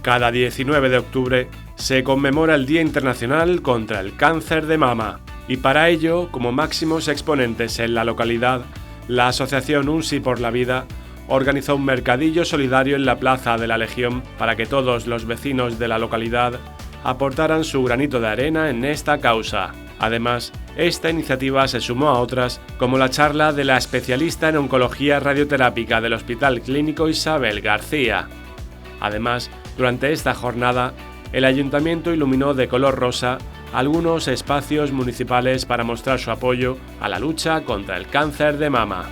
Cada 19 de octubre se conmemora el Día Internacional contra el Cáncer de Mama y para ello, como máximos exponentes en la localidad, la asociación Un Sí por la Vida organizó un mercadillo solidario en la Plaza de la Legión para que todos los vecinos de la localidad aportaran su granito de arena en esta causa. Además, esta iniciativa se sumó a otras, como la charla de la especialista en oncología radioterápica del Hospital Clínico Isabel García. Además, durante esta jornada, el Ayuntamiento iluminó de color rosa algunos espacios municipales para mostrar su apoyo a la lucha contra el cáncer de mama.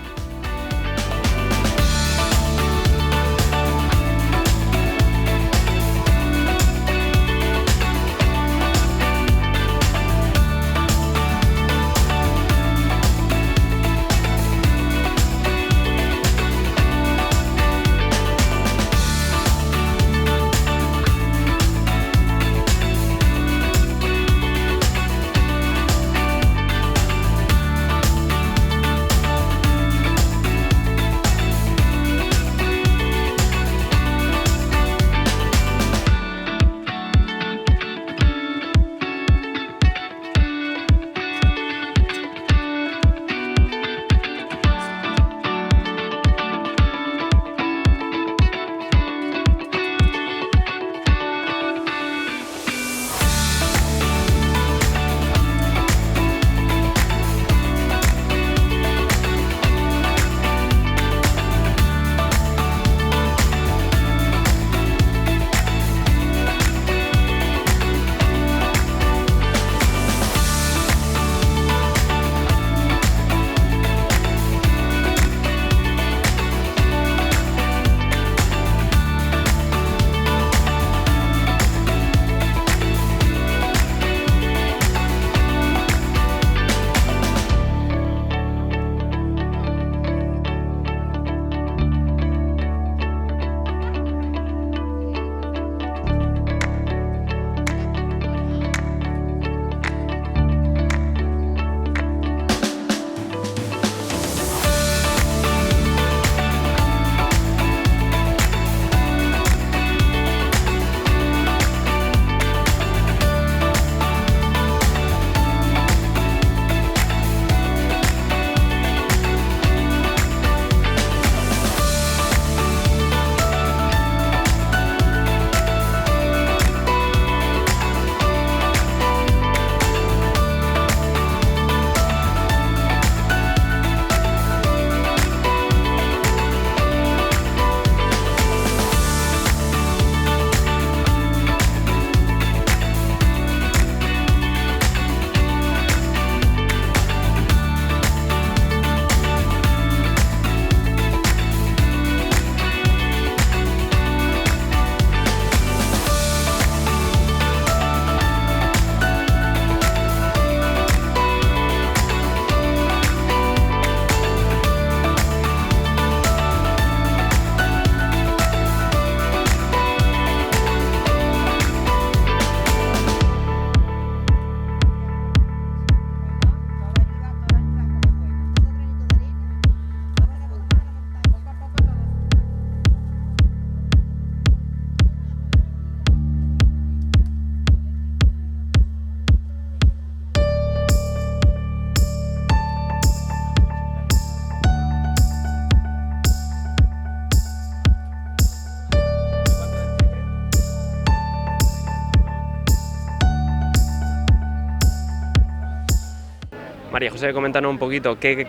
María José, coméntanos un poquito qué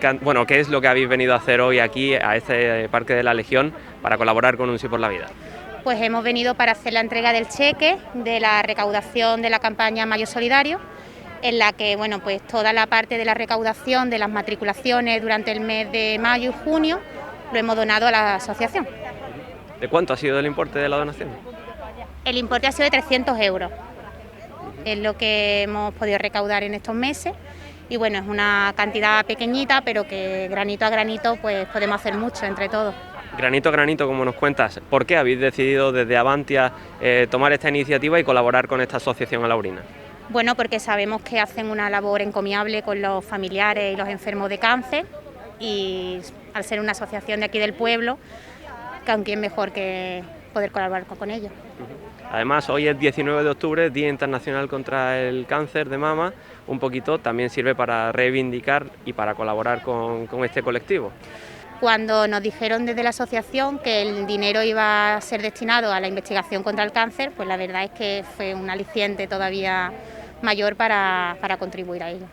es lo que habéis venido a hacer hoy aquí a este Parque de la Legión para colaborar con Un Sí por la Vida. Pues hemos venido para hacer la entrega del cheque de la recaudación de la campaña Mayo Solidario, en la que pues toda la parte de la recaudación de las matriculaciones durante el mes de mayo y junio lo hemos donado a la asociación. ¿De cuánto ha sido el importe de la donación? El importe ha sido de 300 euros, es lo que hemos podido recaudar en estos meses. Y es una cantidad pequeñita, pero que granito a granito pues podemos hacer mucho entre todos. Granito a granito, como nos cuentas, ¿por qué habéis decidido desde Avantia tomar esta iniciativa y colaborar con esta asociación alaurina? Bueno, porque sabemos que hacen una labor encomiable con los familiares y los enfermos de cáncer, y al ser una asociación de aquí del pueblo, ¿con quién mejor que poder colaborar con ellos? Además, hoy es 19 de octubre, Día Internacional contra el Cáncer de Mama. Un poquito también sirve para reivindicar y para colaborar con este colectivo. Cuando nos dijeron desde la asociación que el dinero iba a ser destinado a la investigación contra el cáncer, pues la verdad es que fue un aliciente todavía mayor para contribuir a ello.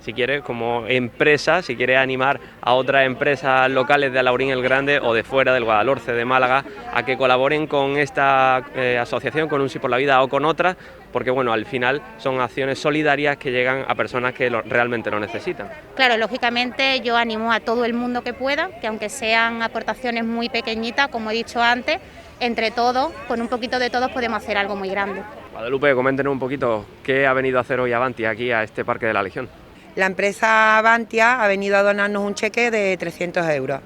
Si quieres, como empresa, si quieres animar a otras empresas locales de Alaurín el Grande o de fuera del Guadalhorce, de Málaga, a que colaboren con esta asociación, con Un Sí por la Vida o con otras, porque bueno, al final son acciones solidarias que llegan a personas que realmente lo necesitan. Claro, lógicamente yo animo a todo el mundo que pueda, que aunque sean aportaciones muy pequeñitas, como he dicho antes, entre todos, con un poquito de todos podemos hacer algo muy grande. Guadalupe, coméntenos un poquito qué ha venido a hacer hoy Avantia aquí a este Parque de la Legión. La empresa Avantia ha venido a donarnos un cheque de 300 euros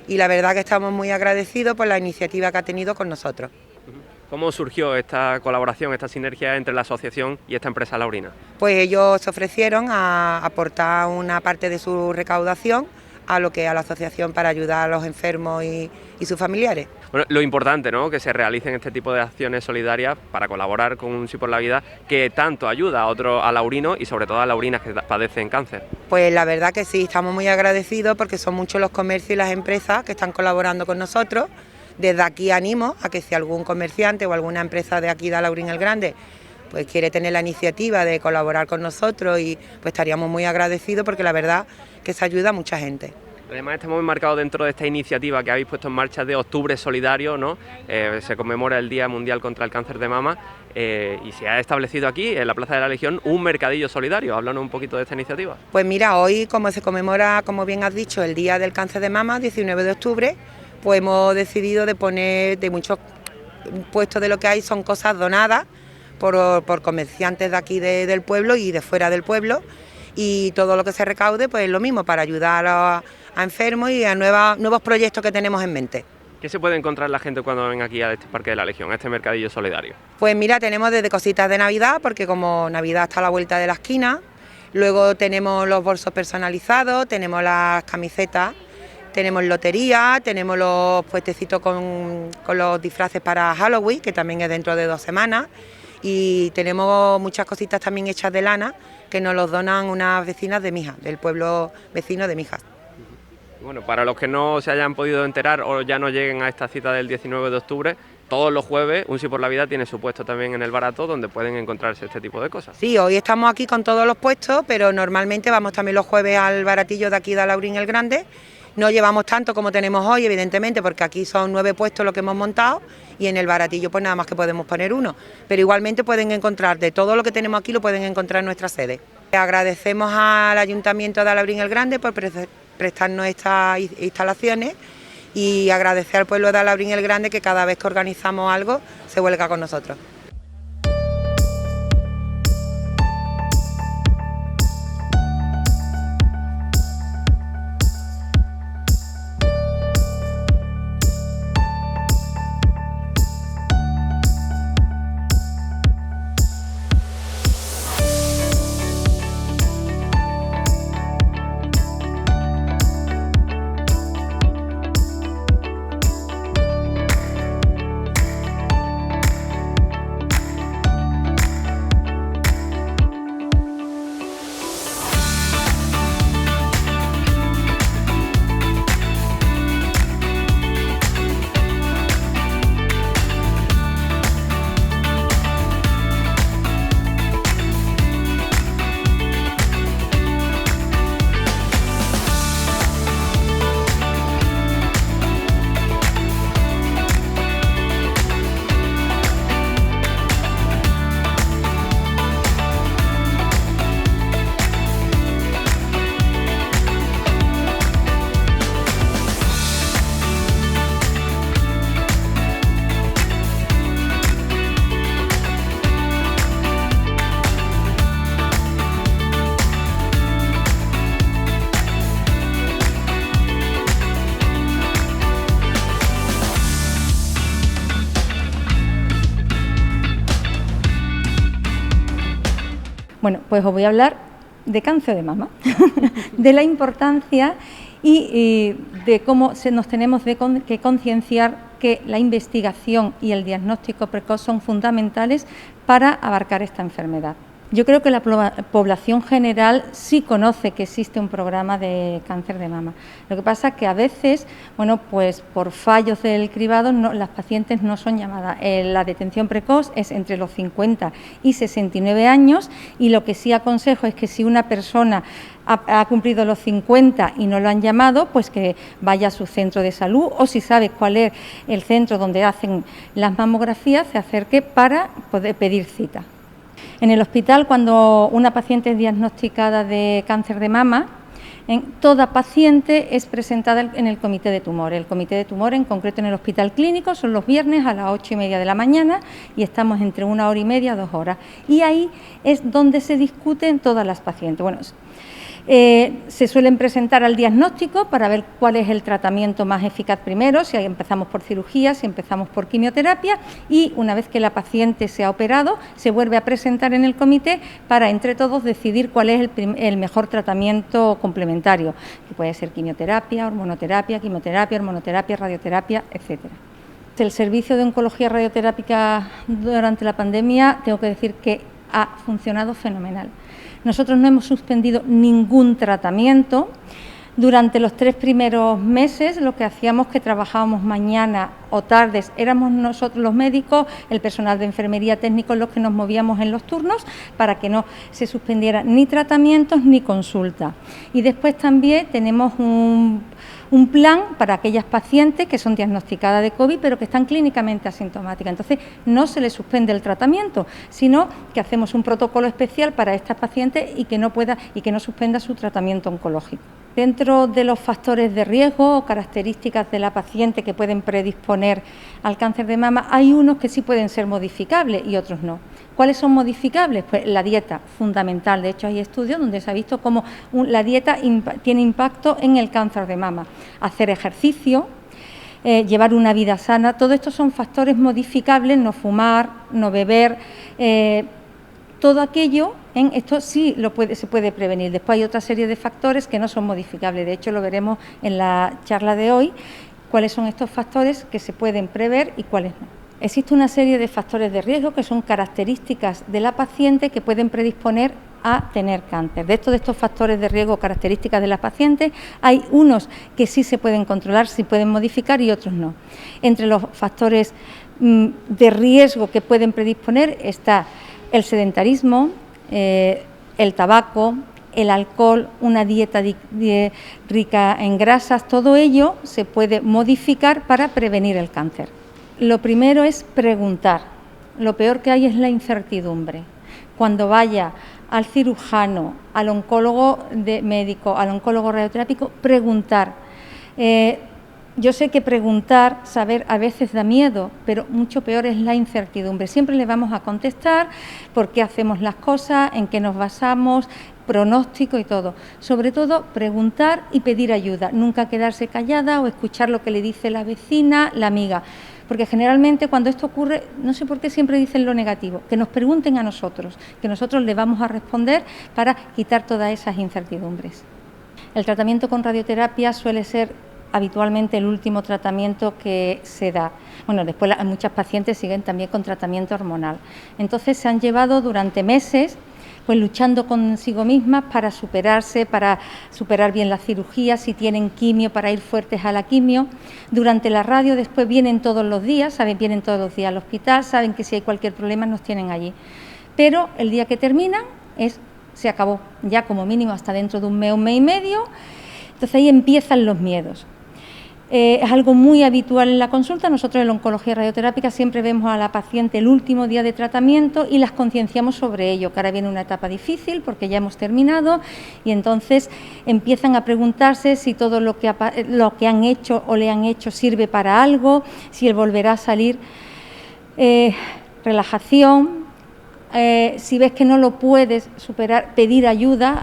y la verdad que estamos muy agradecidos por la iniciativa que ha tenido con nosotros. ¿Cómo surgió esta colaboración, esta sinergia entre la asociación y esta empresa laurina? Pues ellos se ofrecieron a aportar una parte de su recaudación a lo que a la asociación para ayudar a los enfermos y sus familiares. Bueno, lo importante, ¿no?, que se realicen este tipo de acciones solidarias para colaborar con Un Sí por la Vida, que tanto ayuda a otros alaurinos y sobre todo a laurinas que padecen cáncer. Pues la verdad que sí, estamos muy agradecidos porque son muchos los comercios y las empresas que están colaborando con nosotros. Desde aquí animo a que si algún comerciante o alguna empresa de aquí de Alaurín el Grande pues quiere tener la iniciativa de colaborar con nosotros, y pues estaríamos muy agradecidos porque la verdad que se ayuda a mucha gente. Además estamos enmarcados dentro de esta iniciativa que habéis puesto en marcha de Octubre Solidario, ¿no? Se conmemora el Día Mundial contra el Cáncer de Mama y se ha establecido aquí en la Plaza de la Legión un mercadillo solidario. Háblanos un poquito de esta iniciativa. Pues mira, hoy como se conmemora, como bien has dicho, el Día del Cáncer de Mama, 19 de octubre, pues hemos decidido de poner de muchos puestos de lo que hay, son cosas donadas por comerciantes de aquí del pueblo y de fuera del pueblo, y todo lo que se recaude pues es lo mismo para ayudar a enfermos y a nuevos proyectos que tenemos en mente. ¿Qué se puede encontrar la gente cuando ven aquí a este Parque de la Legión, a este mercadillo solidario? Pues mira, tenemos desde cositas de Navidad, porque como Navidad está a la vuelta de la esquina, luego tenemos los bolsos personalizados, tenemos las camisetas, tenemos lotería, tenemos los puestecitos con los disfraces para Halloween, que también es dentro de 2 semanas, y tenemos muchas cositas también hechas de lana que nos los donan unas vecinas de Mijas, del pueblo vecino de Mijas. Bueno, para los que no se hayan podido enterar o ya no lleguen a esta cita del 19 de octubre, todos los jueves Un Sí por la Vida tiene su puesto también en el Barato, donde pueden encontrarse este tipo de cosas. Sí, hoy estamos aquí con todos los puestos, pero normalmente vamos también los jueves al baratillo de aquí de Alaurín el Grande. No llevamos tanto como tenemos hoy, evidentemente, porque aquí son 9 puestos lo que hemos montado y en el baratillo pues nada más que podemos poner 1. Pero igualmente pueden encontrar, de todo lo que tenemos aquí lo pueden encontrar en nuestra sede. Agradecemos al Ayuntamiento de Alaurín el Grande por prestarnos estas instalaciones y agradecer al pueblo de Alaurín el Grande que cada vez que organizamos algo se vuelca con nosotros. Bueno, pues os voy a hablar de cáncer de mama, de la importancia y de cómo nos tenemos que concienciar que la investigación y el diagnóstico precoz son fundamentales para abarcar esta enfermedad. Yo creo que la población general sí conoce que existe un programa de cáncer de mama. Lo que pasa es que a veces, bueno, pues por fallos del cribado, las pacientes no son llamadas. La detención precoz es entre los 50 y 69 años y lo que sí aconsejo es que si una persona ha cumplido los 50 y no lo han llamado, pues que vaya a su centro de salud o si sabe cuál es el centro donde hacen las mamografías, se acerque para poder pedir cita. En el hospital, cuando una paciente es diagnosticada de cáncer de mama, toda paciente es presentada en el comité de tumores. El comité de tumores, en concreto en el hospital clínico, son los viernes a las 8:30 de la mañana y estamos entre 1 hora y media a 2 horas. Y ahí es donde se discuten todas las pacientes. Bueno, se suelen presentar al diagnóstico para ver cuál es el tratamiento más eficaz primero, si empezamos por cirugía, si empezamos por quimioterapia y una vez que la paciente se ha operado se vuelve a presentar en el comité para entre todos decidir cuál es el mejor tratamiento complementario, que puede ser quimioterapia, hormonoterapia, hormonoterapia, radioterapia, etcétera. El servicio de oncología radioterápica durante la pandemia tengo que decir que ha funcionado fenomenal. Nosotros no hemos suspendido ningún tratamiento. Durante los 3 primeros meses lo que hacíamos que trabajábamos mañana o tardes, éramos nosotros los médicos, el personal de enfermería técnico los que nos movíamos en los turnos para que no se suspendiera ni tratamientos ni consulta. Y después también tenemos un plan para aquellas pacientes que son diagnosticadas de COVID pero que están clínicamente asintomáticas. Entonces no se les suspende el tratamiento, sino que hacemos un protocolo especial para estas pacientes y que no suspenda su tratamiento oncológico. Dentro de los factores de riesgo o características de la paciente que pueden predisponer al cáncer de mama, hay unos que sí pueden ser modificables y otros no. ¿Cuáles son modificables? Pues la dieta, fundamental. De hecho, hay estudios donde se ha visto cómo la dieta tiene impacto en el cáncer de mama. Hacer ejercicio, llevar una vida sana, todo esto son factores modificables, no fumar, no beber, todo aquello, esto sí se puede prevenir. Después hay otra serie de factores que no son modificables, de hecho lo veremos en la charla de hoy, cuáles son estos factores que se pueden prever y cuáles no. Existe una serie de factores de riesgo que son características de la paciente que pueden predisponer a tener cáncer. De estos factores de riesgo, características de la paciente, hay unos que sí se pueden controlar, sí pueden modificar y otros no. Entre los factores de riesgo que pueden predisponer está el sedentarismo, el tabaco, el alcohol, una dieta rica en grasas, todo ello se puede modificar para prevenir el cáncer. Lo primero es preguntar. Lo peor que hay es la incertidumbre. Cuando vaya al cirujano, al oncólogo médico, al oncólogo radioterápico, preguntar. Yo sé que preguntar, saber, a veces da miedo, pero mucho peor es la incertidumbre. Siempre le vamos a contestar por qué hacemos las cosas, en qué nos basamos, pronóstico y todo. Sobre todo, preguntar y pedir ayuda. Nunca quedarse callada o escuchar lo que le dice la vecina, la amiga. Porque generalmente cuando esto ocurre, no sé por qué siempre dicen lo negativo, que nos pregunten a nosotros, que nosotros le vamos a responder para quitar todas esas incertidumbres. El tratamiento con radioterapia suele ser habitualmente el último tratamiento que se da. Bueno, después muchas pacientes siguen también con tratamiento hormonal. Entonces se han llevado durante meses pues luchando consigo mismas para superarse, para superar bien la cirugía, si tienen quimio, para ir fuertes a la quimio. Durante la radio después vienen todos los días, vienen todos los días al hospital, saben que si hay cualquier problema nos tienen allí. Pero el día que terminan se acabó, ya como mínimo hasta dentro de un mes y medio, entonces ahí empiezan los miedos. Es algo muy habitual en la consulta. Nosotros en la oncología radioterápica siempre vemos a la paciente el último día de tratamiento y las concienciamos sobre ello, que ahora viene una etapa difícil porque ya hemos terminado y entonces empiezan a preguntarse si todo lo que han hecho o le han hecho sirve para algo, si él volverá a salir. Relajación. Si ves que no lo puedes superar, pedir ayuda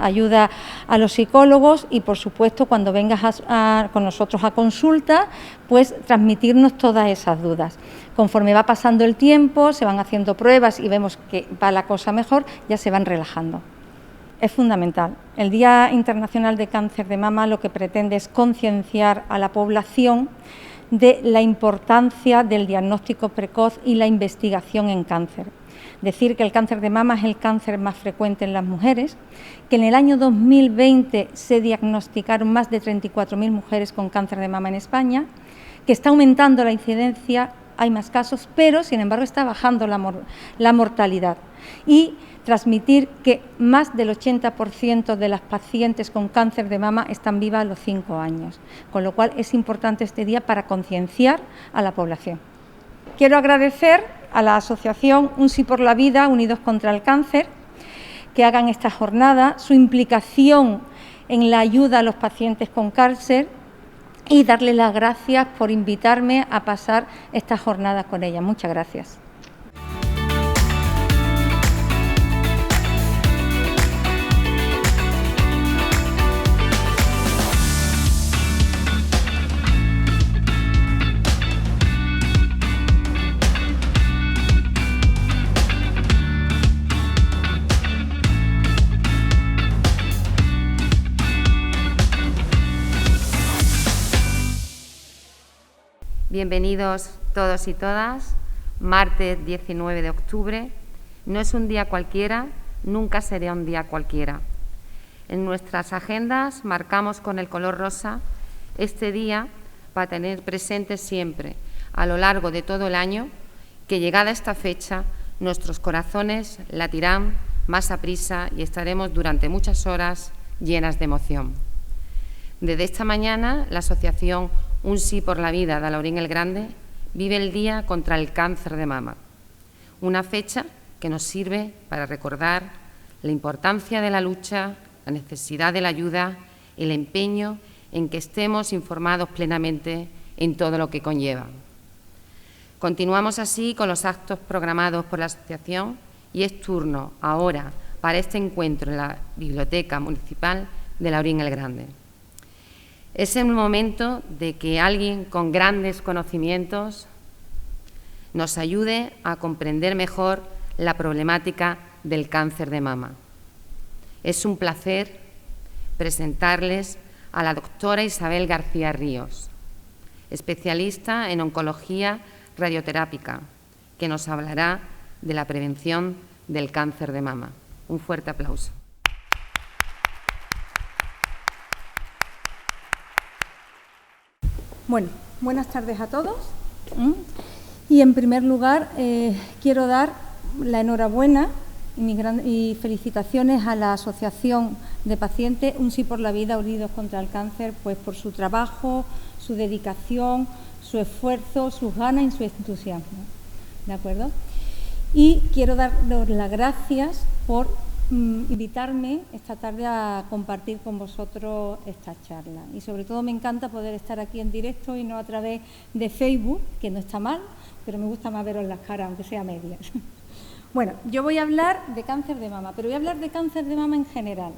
a los psicólogos y, por supuesto, cuando vengas con nosotros a consulta, pues transmitirnos todas esas dudas. Conforme va pasando el tiempo, se van haciendo pruebas y vemos que va la cosa mejor, ya se van relajando. es fundamental. El Día Internacional de Cáncer de Mama lo que pretende es concienciar a la población de la importancia del diagnóstico precoz y la investigación en cáncer. Decir que el cáncer de mama es el cáncer más frecuente en las mujeres, que en el año 2020 se diagnosticaron más de 34.000 mujeres con cáncer de mama en España, que está aumentando la incidencia, hay más casos, pero sin embargo está bajando la mortalidad. Y transmitir que más del 80% de las pacientes con cáncer de mama están vivas a los 5 años, con lo cual es importante este día para concienciar a la población. Quiero agradecer a la asociación Un Sí por la Vida, Unidos contra el Cáncer, que hagan esta jornada, su implicación en la ayuda a los pacientes con cáncer y darle las gracias por invitarme a pasar esta jornada con ella. Muchas gracias. Bienvenidos todos y todas. Martes 19 de octubre. No es un día cualquiera, nunca será un día cualquiera. En nuestras agendas marcamos con el color rosa este día para tener presente siempre, a lo largo de todo el año, que llegada esta fecha, nuestros corazones latirán más aprisa y estaremos durante muchas horas llenas de emoción. Desde esta mañana, la asociación Un Sí por la Vida de Alhaurín el Grande vive el Día contra el Cáncer de Mama, una fecha que nos sirve para recordar la importancia de la lucha, la necesidad de la ayuda y el empeño en que estemos informados plenamente en todo lo que conlleva. Continuamos así con los actos programados por la asociación y es turno ahora para este encuentro en la Biblioteca Municipal de Alhaurín el Grande. Es el momento de que alguien con grandes conocimientos nos ayude a comprender mejor la problemática del cáncer de mama. Es un placer presentarles a la doctora Isabel García Ríos, especialista en oncología radioterápica, que nos hablará de la prevención del cáncer de mama. Un fuerte aplauso. Bueno, buenas tardes a todos. Y en primer lugar quiero dar la enhorabuena y felicitaciones a la Asociación de Pacientes Un Sí por la Vida, Unidos contra el Cáncer, pues por su trabajo, su dedicación, su esfuerzo, sus ganas y su entusiasmo. ¿De acuerdo? Y quiero daros las gracias por invitarme esta tarde a compartir con vosotros esta charla. Y sobre todo me encanta poder estar aquí en directo y no a través de Facebook, que no está mal, pero me gusta más veros las caras, aunque sea medias. Bueno, yo voy a hablar de cáncer de mama, pero voy a hablar de cáncer de mama en general.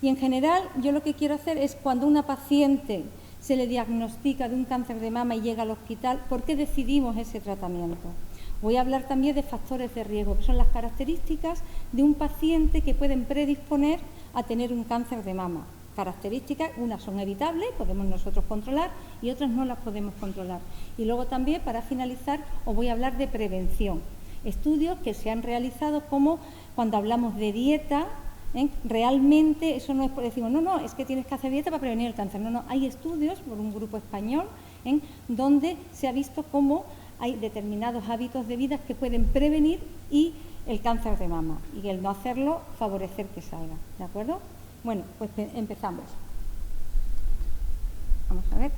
Y en general yo lo que quiero hacer es cuando una paciente se le diagnostica de un cáncer de mama y llega al hospital, ¿por qué decidimos ese tratamiento? Voy a hablar también de factores de riesgo, que son las características de un paciente que pueden predisponer a tener un cáncer de mama. Características, unas son evitables, podemos nosotros controlar, y otras no las podemos controlar. Y luego también, para finalizar, os voy a hablar de prevención. Estudios que se han realizado como cuando hablamos de dieta, realmente eso no es por decir, no, es que tienes que hacer dieta para prevenir el cáncer. No, hay estudios por un grupo español donde se ha visto cómo hay determinados hábitos de vida que pueden prevenir y el cáncer de mama, y el no hacerlo favorecer que salga. ¿De acuerdo? Bueno, pues empezamos. Vamos a ver.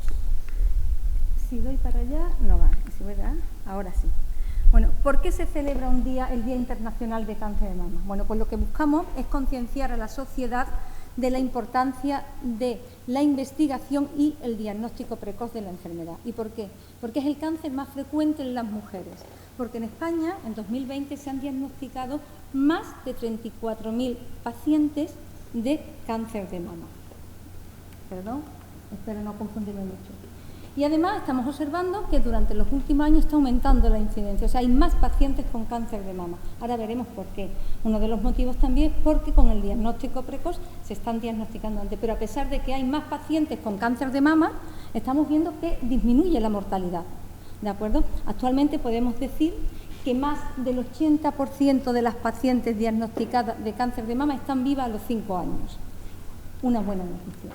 Si doy para allá, no va. Si voy a... Ahora sí. Bueno, ¿por qué se celebra el Día Internacional de Cáncer de Mama? Bueno, pues lo que buscamos es concienciar a la sociedad de la importancia de la investigación y el diagnóstico precoz de la enfermedad. ¿Y por qué? Porque es el cáncer más frecuente en las mujeres. Porque en España, en 2020, se han diagnosticado más de 34.000 pacientes de cáncer de mama. Perdón, espero no confundirme mucho. Y además estamos observando que durante los últimos años está aumentando la incidencia, o sea, hay más pacientes con cáncer de mama. Ahora veremos por qué. Uno de los motivos también es porque con el diagnóstico precoz se están diagnosticando antes, pero a pesar de que hay más pacientes con cáncer de mama, estamos viendo que disminuye la mortalidad, ¿de acuerdo? Actualmente podemos decir que más del 80% de las pacientes diagnosticadas de cáncer de mama están vivas a los 5 años. Una buena noticia.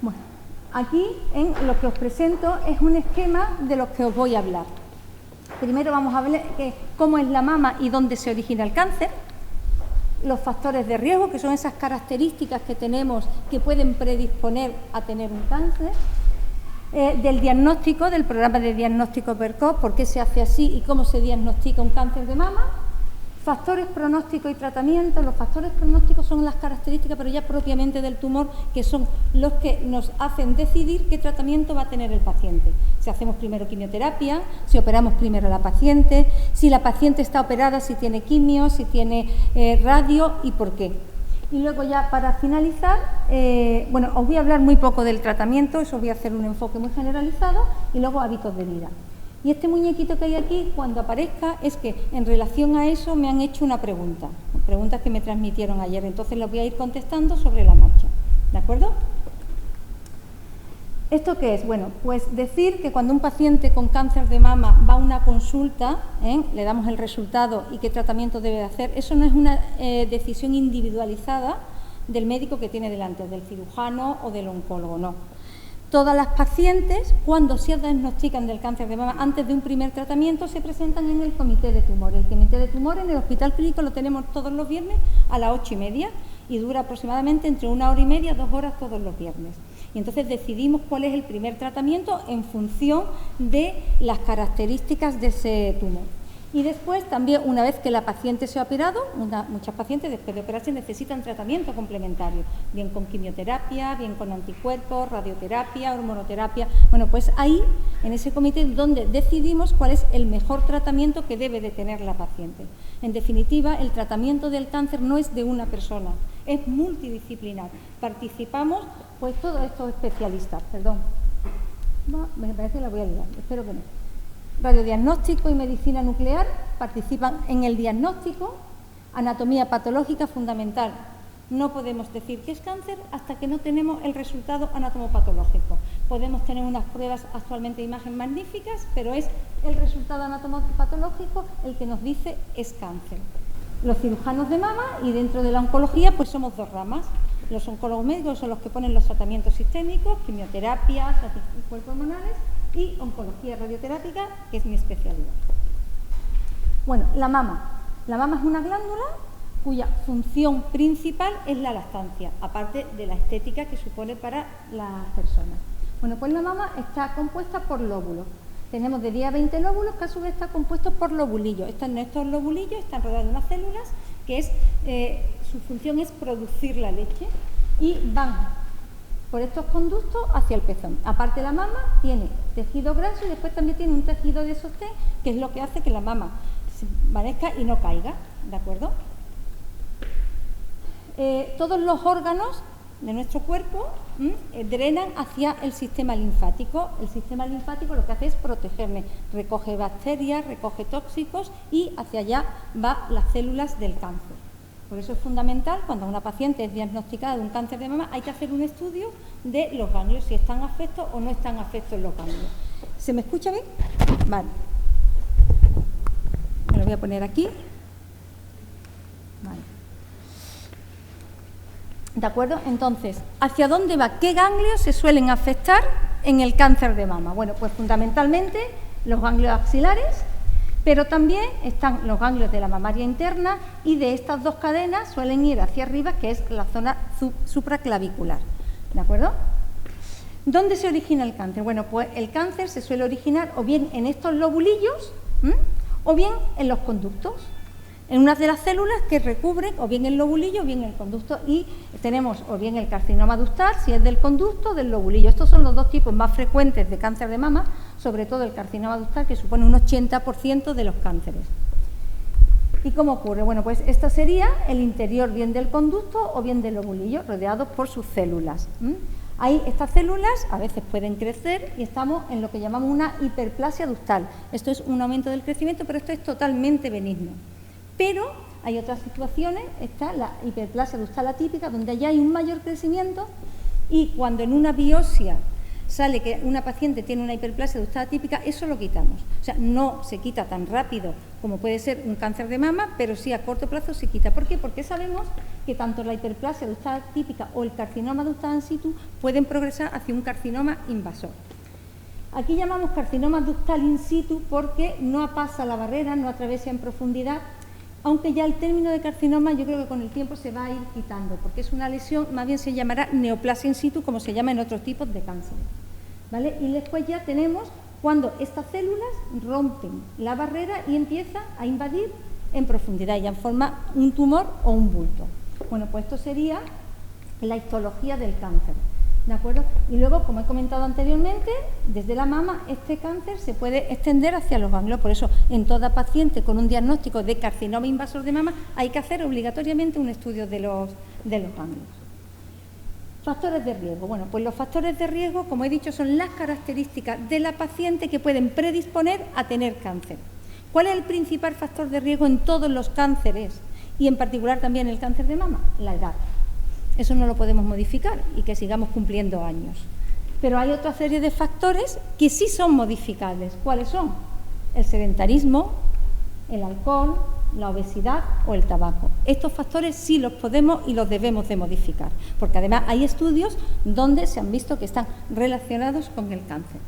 Bueno, aquí lo que os presento es un esquema de lo que os voy a hablar. Primero vamos a ver cómo es la mama y dónde se origina el cáncer, los factores de riesgo, que son esas características que tenemos que pueden predisponer a tener un cáncer, del diagnóstico, del programa de diagnóstico precoz, por qué se hace así y cómo se diagnostica un cáncer de mama, factores pronóstico y tratamiento. Los factores pronósticos son las características, pero ya propiamente del tumor, que son los que nos hacen decidir qué tratamiento va a tener el paciente. Si hacemos primero quimioterapia, si operamos primero a la paciente, si la paciente está operada, si tiene quimio, si tiene radio y por qué. Y luego ya para finalizar, bueno, os voy a hablar muy poco del tratamiento, eso voy a hacer un enfoque muy generalizado, y luego hábitos de vida. Y este muñequito que hay aquí, cuando aparezca, es que en relación a eso me han hecho una pregunta, preguntas que me transmitieron ayer, entonces las voy a ir contestando sobre la marcha, ¿de acuerdo? ¿Esto qué es? Bueno, pues decir que cuando un paciente con cáncer de mama va a una consulta, le damos el resultado y qué tratamiento debe hacer, eso no es una decisión individualizada del médico que tiene delante, del cirujano o del oncólogo, no. Todas las pacientes, cuando se diagnostican del cáncer de mama antes de un primer tratamiento, se presentan en el comité de tumor. El comité de tumor en el Hospital Clínico lo tenemos todos los viernes a las 8:30 y dura aproximadamente entre 1 hora y media, 2 horas todos los viernes. Y entonces decidimos cuál es el primer tratamiento en función de las características de ese tumor. Y después también, una vez que la paciente se ha operado, muchas pacientes después de operarse necesitan tratamiento complementario, bien con quimioterapia, bien con anticuerpos, radioterapia, hormonoterapia. Bueno, pues ahí, en ese comité, donde decidimos cuál es el mejor tratamiento que debe de tener la paciente. En definitiva, el tratamiento del cáncer no es de una persona, es multidisciplinar. Participamos, pues, todos estos especialistas. Perdón, me parece que la voy a liar, espero que no. Radiodiagnóstico y medicina nuclear participan en el diagnóstico. Anatomía patológica fundamental. No podemos decir que es cáncer hasta que no tenemos el resultado anatomopatológico. Podemos tener unas pruebas actualmente de imagen magníficas, pero es el resultado anatomopatológico el que nos dice es cáncer. Los cirujanos de mama, y dentro de la oncología pues somos 2 ramas. Los oncólogos médicos son los que ponen los tratamientos sistémicos, quimioterapias, anticuerpos hormonales, y oncología radioterápica, que es mi especialidad. Bueno, la mama. La mama es una glándula cuya función principal es la lactancia, aparte de la estética que supone para las personas. Bueno, pues la mama está compuesta por lóbulos. Tenemos de 10 a 20 lóbulos que a su vez están compuestos por lobulillos. Estos lobulillos están rodeados de unas células que su función es producir la leche y van por estos conductos hacia el pezón. Aparte, la mama tiene tejido graso y después también tiene un tejido de sostén, que es lo que hace que la mama se desvanezca y no caiga, ¿de acuerdo? Todos los órganos de nuestro cuerpo drenan hacia el sistema linfático. El sistema linfático lo que hace es protegerme, recoge bacterias, recoge tóxicos y hacia allá van las células del cáncer. Por eso es fundamental, cuando una paciente es diagnosticada de un cáncer de mama, hay que hacer un estudio de los ganglios, si están afectos o no están afectos los ganglios. ¿Se me escucha bien? Vale. Me lo voy a poner aquí. Vale. ¿De acuerdo? Entonces, ¿hacia dónde va? ¿Qué ganglios se suelen afectar en el cáncer de mama? Bueno, pues fundamentalmente los ganglios axilares, pero también están los ganglios de la mamaria interna, y de estas 2 cadenas suelen ir hacia arriba, que es la zona supraclavicular. ¿De acuerdo? ¿Dónde se origina el cáncer? Bueno, pues el cáncer se suele originar o bien en estos lobulillos o bien en los conductos, en unas de las células que recubren o bien el lobulillo o bien el conducto, y tenemos o bien el carcinoma ductal, si es del conducto o del lobulillo. Estos son los 2 tipos más frecuentes de cáncer de mama, sobre todo el carcinoma ductal, que supone un 80% de los cánceres. ¿Y cómo ocurre? Bueno, pues esto sería el interior bien del conducto o bien del lobulillo, rodeados por sus células. Ahí estas células a veces pueden crecer y estamos en lo que llamamos una hiperplasia ductal. Esto es un aumento del crecimiento, pero esto es totalmente benigno. Pero hay otras situaciones, está la hiperplasia ductal atípica, donde ya hay un mayor crecimiento y cuando en una biopsia sale que una paciente tiene una hiperplasia ductal atípica, eso lo quitamos. O sea, no se quita tan rápido como puede ser un cáncer de mama, pero sí a corto plazo se quita. ¿Por qué? Porque sabemos que tanto la hiperplasia ductal atípica o el carcinoma ductal in situ pueden progresar hacia un carcinoma invasor. Aquí llamamos carcinoma ductal in situ porque no pasa la barrera, no atraviesa en profundidad, aunque ya el término de carcinoma yo creo que con el tiempo se va a ir quitando, porque es una lesión, más bien se llamará neoplasia in situ, como se llama en otros tipos de cáncer. ¿Vale? Y después ya tenemos cuando estas células rompen la barrera y empiezan a invadir en profundidad, ya forma un tumor o un bulto. Bueno, pues esto sería la histología del cáncer, ¿de acuerdo? Y luego, como he comentado anteriormente, desde la mama este cáncer se puede extender hacia los ganglios. Por eso, en toda paciente con un diagnóstico de carcinoma invasor de mama hay que hacer obligatoriamente un estudio de los ganglios. Factores de riesgo. Bueno, pues los factores de riesgo, como he dicho, son las características de la paciente que pueden predisponer a tener cáncer. ¿Cuál es el principal factor de riesgo en todos los cánceres y en particular también el cáncer de mama? La edad. Eso no lo podemos modificar y que sigamos cumpliendo años. Pero hay otra serie de factores que sí son modificables. ¿Cuáles son? El sedentarismo, el alcohol, la obesidad o el tabaco. Estos factores sí los podemos y los debemos de modificar, porque además hay estudios donde se han visto que están relacionados con el cáncer.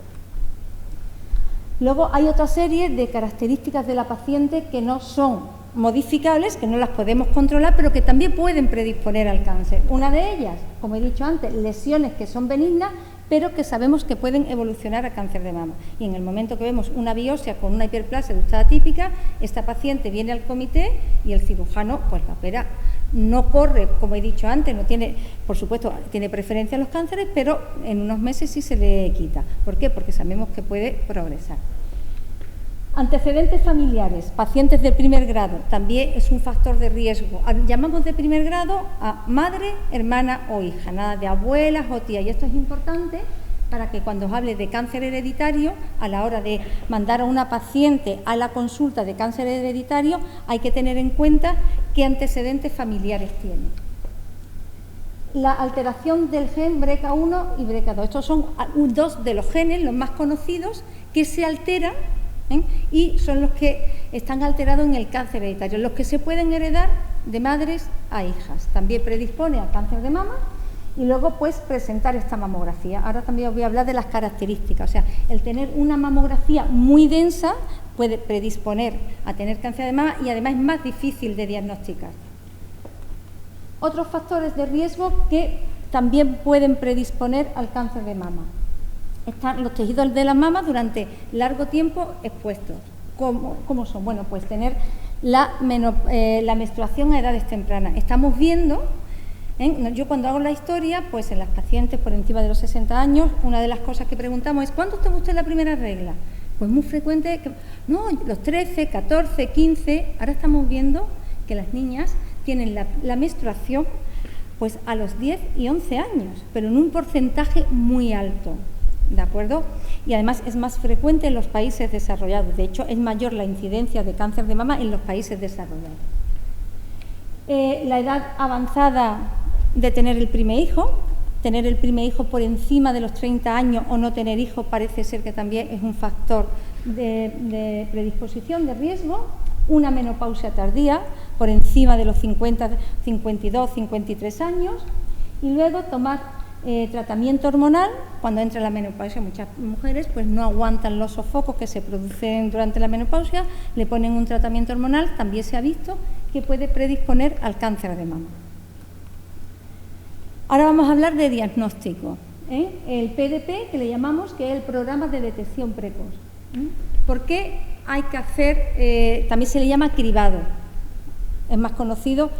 Luego hay otra serie de características de la paciente que no son modificables, que no las podemos controlar, pero que también pueden predisponer al cáncer. Una de ellas, como he dicho antes, lesiones que son benignas, pero que sabemos que pueden evolucionar a cáncer de mama. Y en el momento que vemos una biopsia con una hiperplasia ductal atípica, esta paciente viene al comité y el cirujano pues la opera. No corre, como he dicho antes, no tiene, por supuesto, tiene preferencia a los cánceres, pero en unos meses sí se le quita. ¿Por qué? Porque sabemos que puede progresar. Antecedentes familiares, pacientes de primer grado, también es un factor de riesgo. Llamamos de primer grado a madre, hermana o hija, nada de abuelas o tías. Y esto es importante para que cuando os hable de cáncer hereditario, a la hora de mandar a una paciente a la consulta de cáncer hereditario, hay que tener en cuenta qué antecedentes familiares tiene. La alteración del gen BRCA1 y BRCA2. Estos son dos de los genes, los más conocidos, que se alteran y son los que están alterados en el cáncer hereditario, los que se pueden heredar de madres a hijas. También predispone al cáncer de mama y luego pues presentar esta mamografía. Ahora también os voy a hablar de las características, o sea, el tener una mamografía muy densa puede predisponer a tener cáncer de mama y además es más difícil de diagnosticar. Otros factores de riesgo que también pueden predisponer al cáncer de mama. Están los tejidos de la mama durante largo tiempo expuestos. ¿Cómo son? Bueno, pues tener la menstruación a edades tempranas. Estamos viendo, yo cuando hago la historia, pues en las pacientes por encima de los 60 años, una de las cosas que preguntamos es ¿cuándo tuvo usted la primera regla? Pues muy frecuente, no, los 13, 14, 15, ahora estamos viendo que las niñas tienen la menstruación pues a los 10 y 11 años, pero en un porcentaje muy alto. ¿De acuerdo? Y además es más frecuente en los países desarrollados. De hecho, es mayor la incidencia de cáncer de mama en los países desarrollados. La edad avanzada de tener el primer hijo por encima de los 30 años o no tener hijos parece ser que también es un factor de predisposición, de riesgo. Una menopausia tardía por encima de los 50, 52, 53 años y luego tomar tratamiento hormonal. Cuando entra la menopausia, muchas mujeres pues no aguantan los sofocos que se producen durante la menopausia, le ponen un tratamiento hormonal, también se ha visto que puede predisponer al cáncer de mama. Ahora vamos a hablar de diagnóstico. El PDP, que le llamamos, que es el programa de detección precoz. ¿Por qué hay que hacer, también se le llama cribado, es más conocido?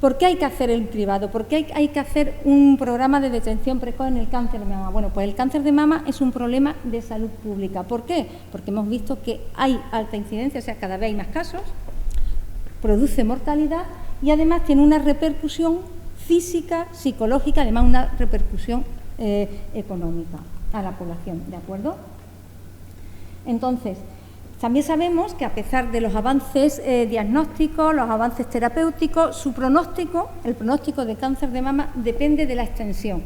¿Por qué hay que hacer el cribado? ¿Por qué hay que hacer un programa de detección precoz en el cáncer de mama? Bueno, pues el cáncer de mama es un problema de salud pública. ¿Por qué? Porque hemos visto que hay alta incidencia, o sea, cada vez hay más casos, produce mortalidad y además tiene una repercusión física, psicológica, además una repercusión económica a la población, ¿de acuerdo? Entonces, también sabemos que a pesar de los avances diagnósticos, los avances terapéuticos, su pronóstico, el pronóstico de cáncer de mama, depende de la extensión,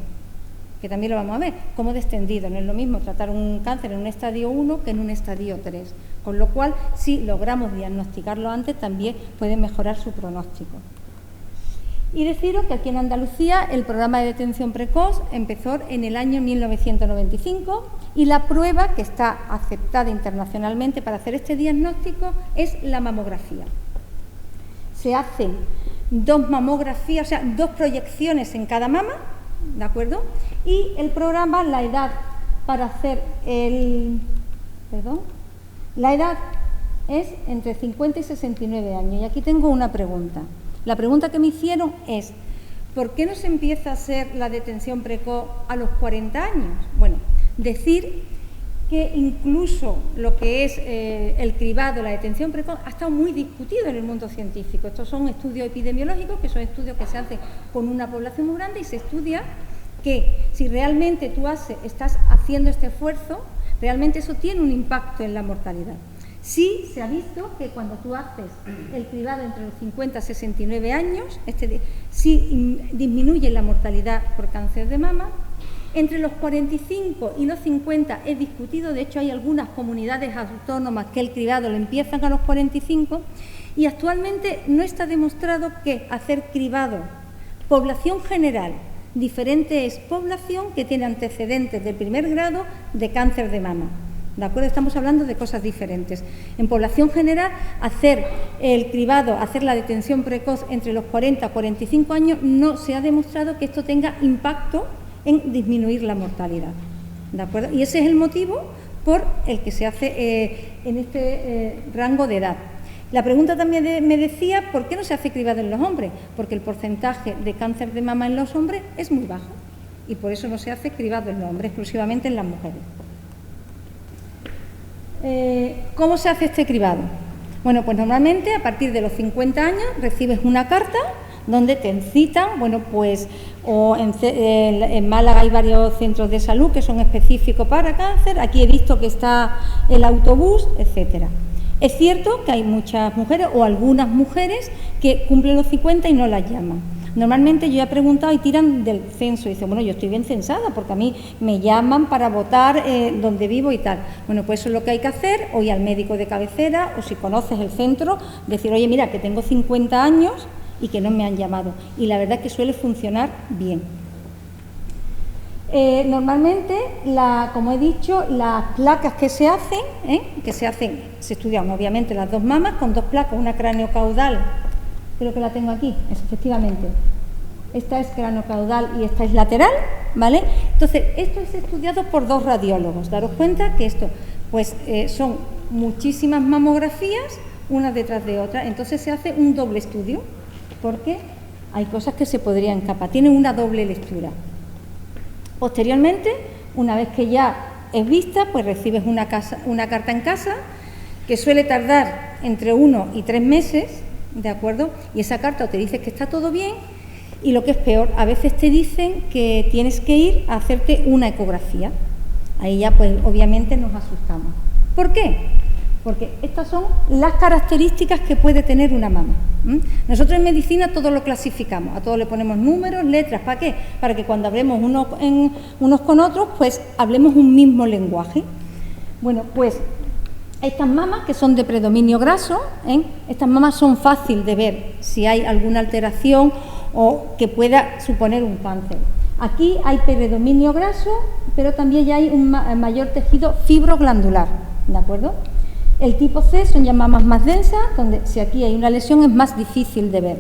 que también lo vamos a ver, como de extendido. No es lo mismo tratar un cáncer en un estadio 1 que en un estadio 3, con lo cual, si logramos diagnosticarlo antes, también puede mejorar su pronóstico. Y deciros que aquí en Andalucía el programa de detención precoz empezó en el año 1995 y la prueba que está aceptada internacionalmente para hacer este diagnóstico es la mamografía. Se hacen 2 mamografías, o sea, 2 proyecciones en cada mama, ¿de acuerdo? Y el programa, la edad para hacer la edad es entre 50 y 69 años. Y aquí tengo una pregunta. La pregunta que me hicieron es, ¿por qué no se empieza a hacer la detención precoz a los 40 años? Bueno, decir que incluso lo que es el cribado, la detención precoz, ha estado muy discutido en el mundo científico. Estos son estudios epidemiológicos, que son estudios que se hacen con una población muy grande y se estudia que si realmente tú estás haciendo este esfuerzo, realmente eso tiene un impacto en la mortalidad. Sí se ha visto que cuando tú haces el cribado entre los 50 y 69 años, sí disminuye la mortalidad por cáncer de mama. Entre los 45 y los 50 es discutido, de hecho hay algunas comunidades autónomas que el cribado lo empiezan a los 45 y actualmente no está demostrado que hacer cribado, población general, diferente es población que tiene antecedentes de primer grado de cáncer de mama. ¿De acuerdo? Estamos hablando de cosas diferentes. En población general, hacer el cribado, hacer la detención precoz entre los 40 y 45 años, no se ha demostrado que esto tenga impacto en disminuir la mortalidad. ¿De acuerdo? Y ese es el motivo por el que se hace en este rango de edad. La pregunta también me decía, ¿por qué no se hace cribado en los hombres? Porque el porcentaje de cáncer de mama en los hombres es muy bajo y por eso no se hace cribado en los hombres, exclusivamente en las mujeres. ¿Cómo se hace este cribado? Bueno, pues normalmente a partir de los 50 años recibes una carta donde te incitan, bueno, pues en Málaga hay varios centros de salud que son específicos para cáncer, aquí he visto que está el autobús, etcétera. Es cierto que hay muchas mujeres o algunas mujeres que cumplen los 50 y no las llaman. Normalmente yo he preguntado y tiran del censo y dicen, bueno, yo estoy bien censada porque a mí me llaman para votar donde vivo y tal. Bueno, pues eso es lo que hay que hacer, o ir al médico de cabecera o si conoces el centro, decir, oye, mira, que tengo 50 años y que no me han llamado. Y la verdad es que suele funcionar bien. Normalmente, como he dicho, las placas que se hacen, se estudian obviamente las 2 mamas con 2 placas, una craneocaudal, creo que la tengo aquí, efectivamente. Esta es craneocaudal y esta es lateral, ¿vale? Entonces, esto es estudiado por 2 radiólogos. Daros cuenta que esto, pues, son muchísimas mamografías, una detrás de otra. Entonces, se hace un doble estudio, porque hay cosas que se podrían escapar. Tiene una doble lectura. Posteriormente, una vez que ya es vista, pues recibes una carta en casa, que suele tardar entre 1 y 3 meses, ¿de acuerdo? Y esa carta te dice que está todo bien y lo que es peor, a veces te dicen que tienes que ir a hacerte una ecografía. Ahí ya pues obviamente nos asustamos. ¿Por qué? Porque estas son las características que puede tener una mama. Nosotros en medicina todo lo clasificamos, a todos le ponemos números, letras, ¿para qué? Para que cuando hablemos unos con otros, pues hablemos un mismo lenguaje. Bueno, pues estas mamas que son de predominio graso, estas mamas son fáciles de ver si hay alguna alteración o que pueda suponer un cáncer. Aquí hay predominio graso, pero también ya hay un mayor tejido fibroglandular, ¿de acuerdo? El tipo C son ya mamas más densas, donde si aquí hay una lesión es más difícil de ver.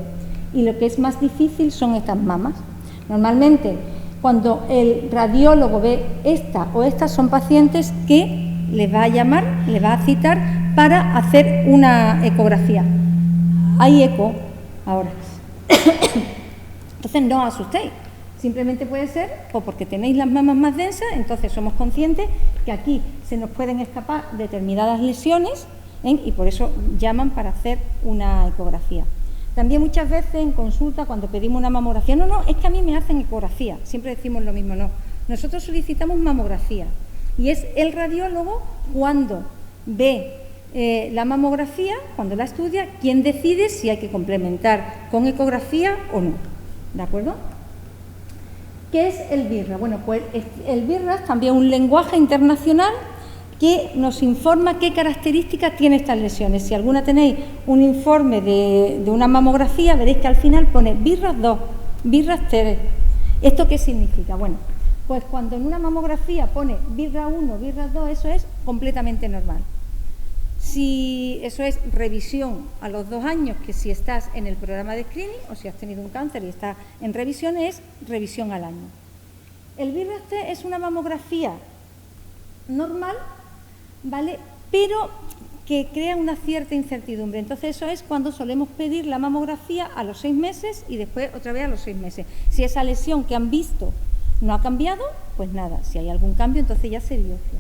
Y lo que es más difícil son estas mamas. Normalmente, cuando el radiólogo ve esta o estas, son pacientes que les va a llamar, les va a citar para hacer una ecografía. Hay eco ahora. Entonces no os asustéis. Simplemente puede ser o porque tenéis las mamas más densas, entonces somos conscientes que aquí se nos pueden escapar determinadas lesiones, y por eso llaman para hacer una ecografía. También muchas veces en consulta, cuando pedimos una mamografía, no, es que a mí me hacen ecografía, siempre decimos lo mismo, no. Nosotros solicitamos mamografía y es el radiólogo, cuando ve la mamografía, cuando la estudia, quien decide si hay que complementar con ecografía o no. ¿De acuerdo? ¿Qué es el BIRRAS? Bueno, pues el BIRRAS es también un lenguaje internacional que nos informa qué características tienen estas lesiones. Si alguna tenéis un informe de una mamografía, veréis que al final pone BIRRAS 2, BIRRAS 3. ¿Esto qué significa? Bueno, pues cuando en una mamografía pone BIRRAS 1, BIRRAS 2, eso es completamente normal. Si eso es revisión a los 2 años, que si estás en el programa de screening o si has tenido un cáncer y estás en revisión, es revisión al año. El BIRRAS 3 es una mamografía normal, ¿vale? Pero que crea una cierta incertidumbre. Entonces eso es cuando solemos pedir la mamografía a los 6 meses y después otra vez a los 6 meses. Si esa lesión que han visto no ha cambiado, pues nada. Si hay algún cambio, entonces ya se biopsia.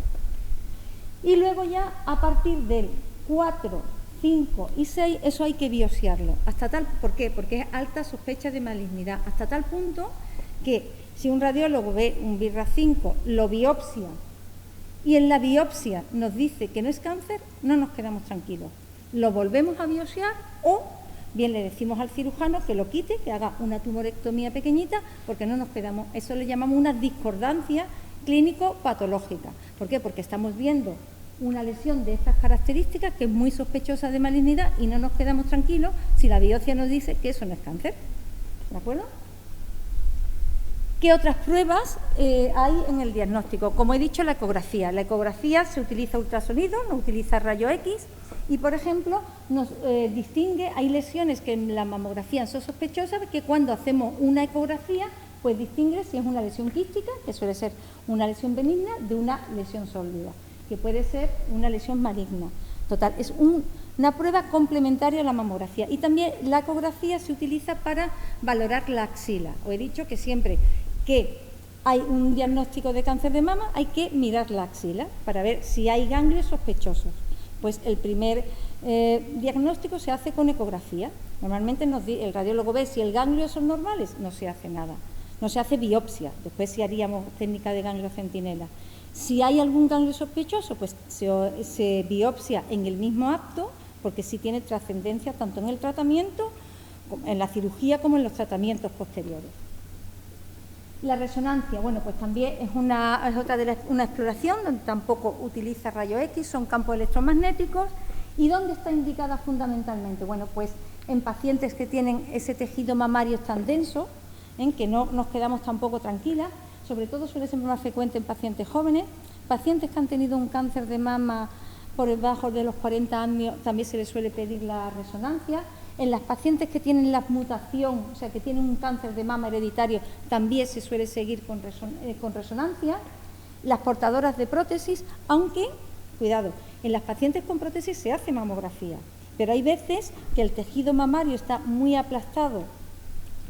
Y luego ya a partir del 4, 5 y 6, eso hay que biopsiarlo. Hasta tal, ¿por qué? Porque es alta sospecha de malignidad. Hasta tal punto que si un radiólogo ve un BIRRAS 5, lo biopsia y en la biopsia nos dice que no es cáncer, no nos quedamos tranquilos. Lo volvemos a biopsiar o bien le decimos al cirujano que lo quite, que haga una tumorectomía pequeñita, porque no nos quedamos. Eso le llamamos una discordancia clínico-patológica. ¿Por qué? Porque estamos viendo una lesión de estas características que es muy sospechosa de malignidad y no nos quedamos tranquilos si la biopsia nos dice que eso no es cáncer. ¿De acuerdo? ¿Qué otras pruebas hay en el diagnóstico? Como he dicho, la ecografía. La ecografía se utiliza ultrasonido, no utiliza rayo X y, por ejemplo, nos distingue, hay lesiones que en la mamografía son sospechosas, que cuando hacemos una ecografía, pues distingue si es una lesión quística, que suele ser una lesión benigna, de una lesión sólida, que puede ser una lesión maligna. Total, es una prueba complementaria a la mamografía. Y también la ecografía se utiliza para valorar la axila. Os he dicho que siempre que hay un diagnóstico de cáncer de mama hay que mirar la axila para ver si hay ganglios sospechosos. Pues el primer diagnóstico se hace con ecografía. Normalmente el radiólogo ve si el ganglio son normales, no se hace nada. No se hace biopsia, después sí haríamos técnica de ganglio centinela. Si hay algún ganglio sospechoso, pues se biopsia en el mismo acto, porque sí tiene trascendencia tanto en el tratamiento, en la cirugía, como en los tratamientos posteriores. La resonancia, bueno, pues también es otra de una exploración donde tampoco utiliza rayo X, son campos electromagnéticos. ¿Y dónde está indicada fundamentalmente? Bueno, pues en pacientes que tienen ese tejido mamario tan denso, en que no nos quedamos tampoco tranquilas, sobre todo suele ser más frecuente en pacientes jóvenes, pacientes que han tenido un cáncer de mama por debajo de los 40 años, también se les suele pedir la resonancia. En las pacientes que tienen la mutación, o sea, que tienen un cáncer de mama hereditario, también se suele seguir con resonancia. Las portadoras de prótesis, aunque, cuidado, en las pacientes con prótesis se hace mamografía, pero hay veces que el tejido mamario está muy aplastado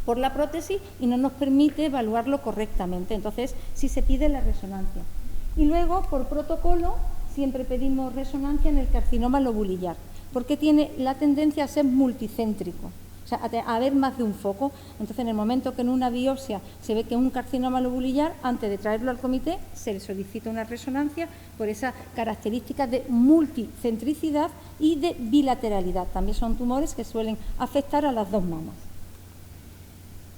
por la prótesis y no nos permite evaluarlo correctamente, entonces sí se pide la resonancia. Y luego, por protocolo, siempre pedimos resonancia en el carcinoma lobulillar, porque tiene la tendencia a ser multicéntrico, o sea, a haber más de un foco. Entonces, en el momento que en una biopsia se ve que es un carcinoma lobulillar, antes de traerlo al comité, se le solicita una resonancia por esa característica de multicentricidad y de bilateralidad. También son tumores que suelen afectar a las dos mamas.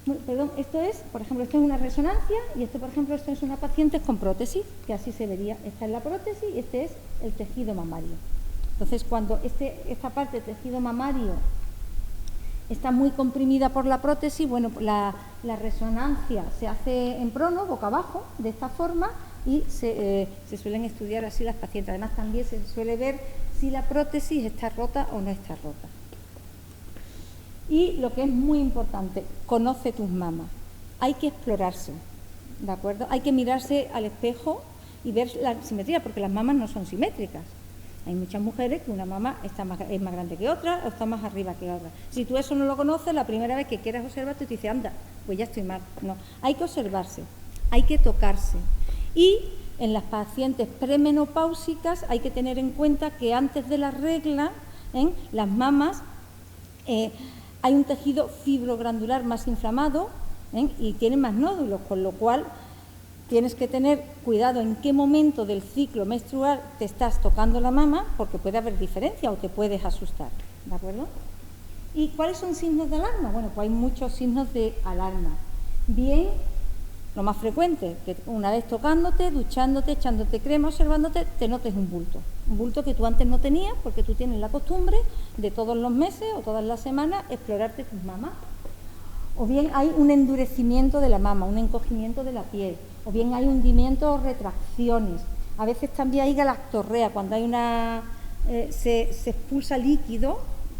Bueno, perdón, esto es, por ejemplo, esto es una resonancia y esto, por ejemplo, esto es una paciente con prótesis, que así se vería. Esta es la prótesis y este es el tejido mamario. Entonces, cuando esta parte del tejido mamario está muy comprimida por la prótesis, bueno, la resonancia se hace en prono, boca abajo, de esta forma, y se suelen estudiar así las pacientes. Además, también se suele ver si la prótesis está rota o no está rota. Y lo que es muy importante, conoce tus mamas. Hay que explorarse, ¿de acuerdo? Hay que mirarse al espejo y ver la simetría, porque las mamas no son simétricas. Hay muchas mujeres que una mama es más grande que otra o está más arriba que otra. Si tú eso no lo conoces, la primera vez que quieras observarte, te dices, anda, pues ya estoy mal. No, hay que observarse, hay que tocarse. Y en las pacientes premenopáusicas hay que tener en cuenta que antes de la regla, en las mamas, hay un tejido fibroglandular más inflamado y tiene más nódulos, con lo cual tienes que tener cuidado en qué momento del ciclo menstrual te estás tocando la mama, porque puede haber diferencia o te puedes asustar, ¿de acuerdo? ¿Y cuáles son signos de alarma? Bueno, pues hay muchos signos de alarma. Bien, lo más frecuente, que una vez tocándote, duchándote, echándote crema, observándote, te notes un bulto que tú antes no tenías, porque tú tienes la costumbre de todos los meses o todas las semanas explorarte tus mamas. O bien hay un endurecimiento de la mama, un encogimiento de la piel, o bien hay hundimiento o retracciones. A veces también hay galactorrea, cuando hay se expulsa líquido,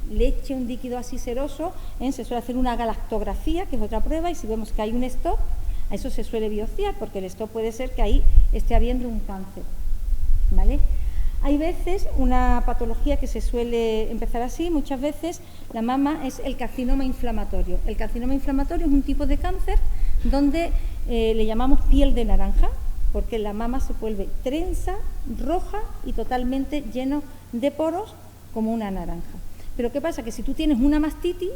leche, un líquido así seroso, se suele hacer una galactografía, que es otra prueba, y si vemos que hay un stop, a eso se suele biopsiar, porque el stop puede ser que ahí esté habiendo un cáncer, ¿vale? Hay veces una patología que se suele empezar así, muchas veces la mama es el carcinoma inflamatorio. El carcinoma inflamatorio es un tipo de cáncer donde le llamamos piel de naranja, porque la mama se vuelve trenza, roja y totalmente lleno de poros como una naranja. Pero ¿qué pasa? Que si tú tienes una mastitis,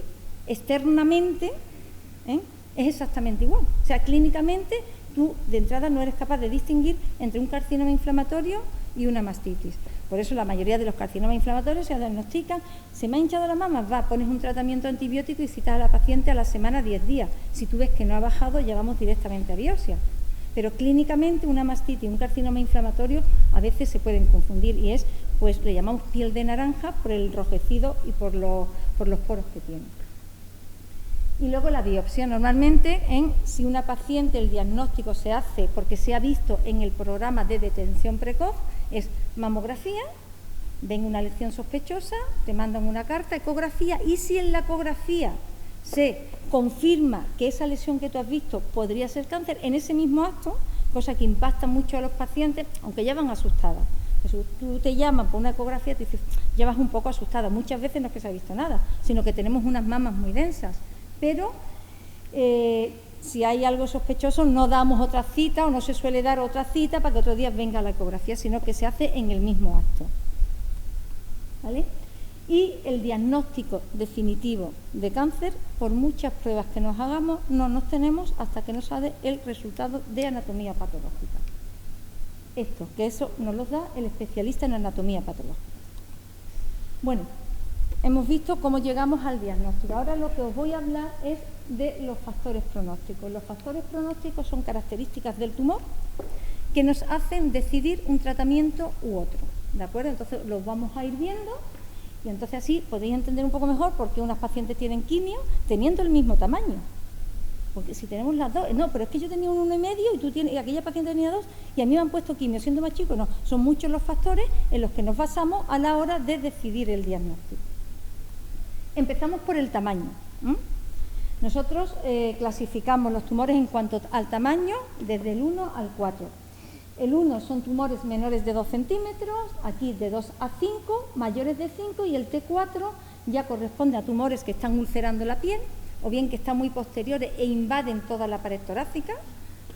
externamente es exactamente igual. O sea, clínicamente tú de entrada no eres capaz de distinguir entre un carcinoma inflamatorio y una mastitis. Por eso la mayoría de los carcinomas inflamatorios se diagnostican, se me ha hinchado la mama, pones un tratamiento antibiótico y citas a la paciente a la semana 10 días. Si tú ves que no ha bajado, ya vamos directamente a biopsia. Pero clínicamente una mastitis y un carcinoma inflamatorio a veces se pueden confundir y pues le llamamos piel de naranja por el enrojecido y por los poros que tiene. Y luego la biopsia. Normalmente, si una paciente el diagnóstico se hace porque se ha visto en el programa de detención precoz, es mamografía, ven una lesión sospechosa, te mandan una carta, ecografía, y si en la ecografía se confirma que esa lesión que tú has visto podría ser cáncer, en ese mismo acto, cosa que impacta mucho a los pacientes, aunque ya van asustadas. Tú te llaman por una ecografía y te dices, ya vas un poco asustada. Muchas veces no es que se ha visto nada, sino que tenemos unas mamas muy densas. Pero si hay algo sospechoso no damos otra cita o no se suele dar otra cita para que otro día venga la ecografía, sino que se hace en el mismo acto, ¿vale? Y el diagnóstico definitivo de cáncer, por muchas pruebas que nos hagamos, no nos tenemos hasta que nos sale el resultado de anatomía patológica. Que eso nos lo da el especialista en anatomía patológica. Bueno, hemos visto cómo llegamos al diagnóstico. Ahora lo que os voy a hablar es de los factores pronósticos. Los factores pronósticos son características del tumor que nos hacen decidir un tratamiento u otro, ¿de acuerdo? Entonces los vamos a ir viendo y entonces así podéis entender un poco mejor por qué unas pacientes tienen quimio teniendo el mismo tamaño. Porque si tenemos las dos, no, pero es que yo tenía un 1,5 y aquella paciente tenía 2 y a mí me han puesto quimio siendo más chico. No, son muchos los factores en los que nos basamos a la hora de decidir el diagnóstico. Empezamos por el tamaño. Nosotros clasificamos los tumores en cuanto al tamaño desde el 1 al 4. El 1 son tumores menores de 2 centímetros, aquí de 2 a 5, mayores de 5, y el T4 ya corresponde a tumores que están ulcerando la piel, o bien que están muy posteriores e invaden toda la pared torácica,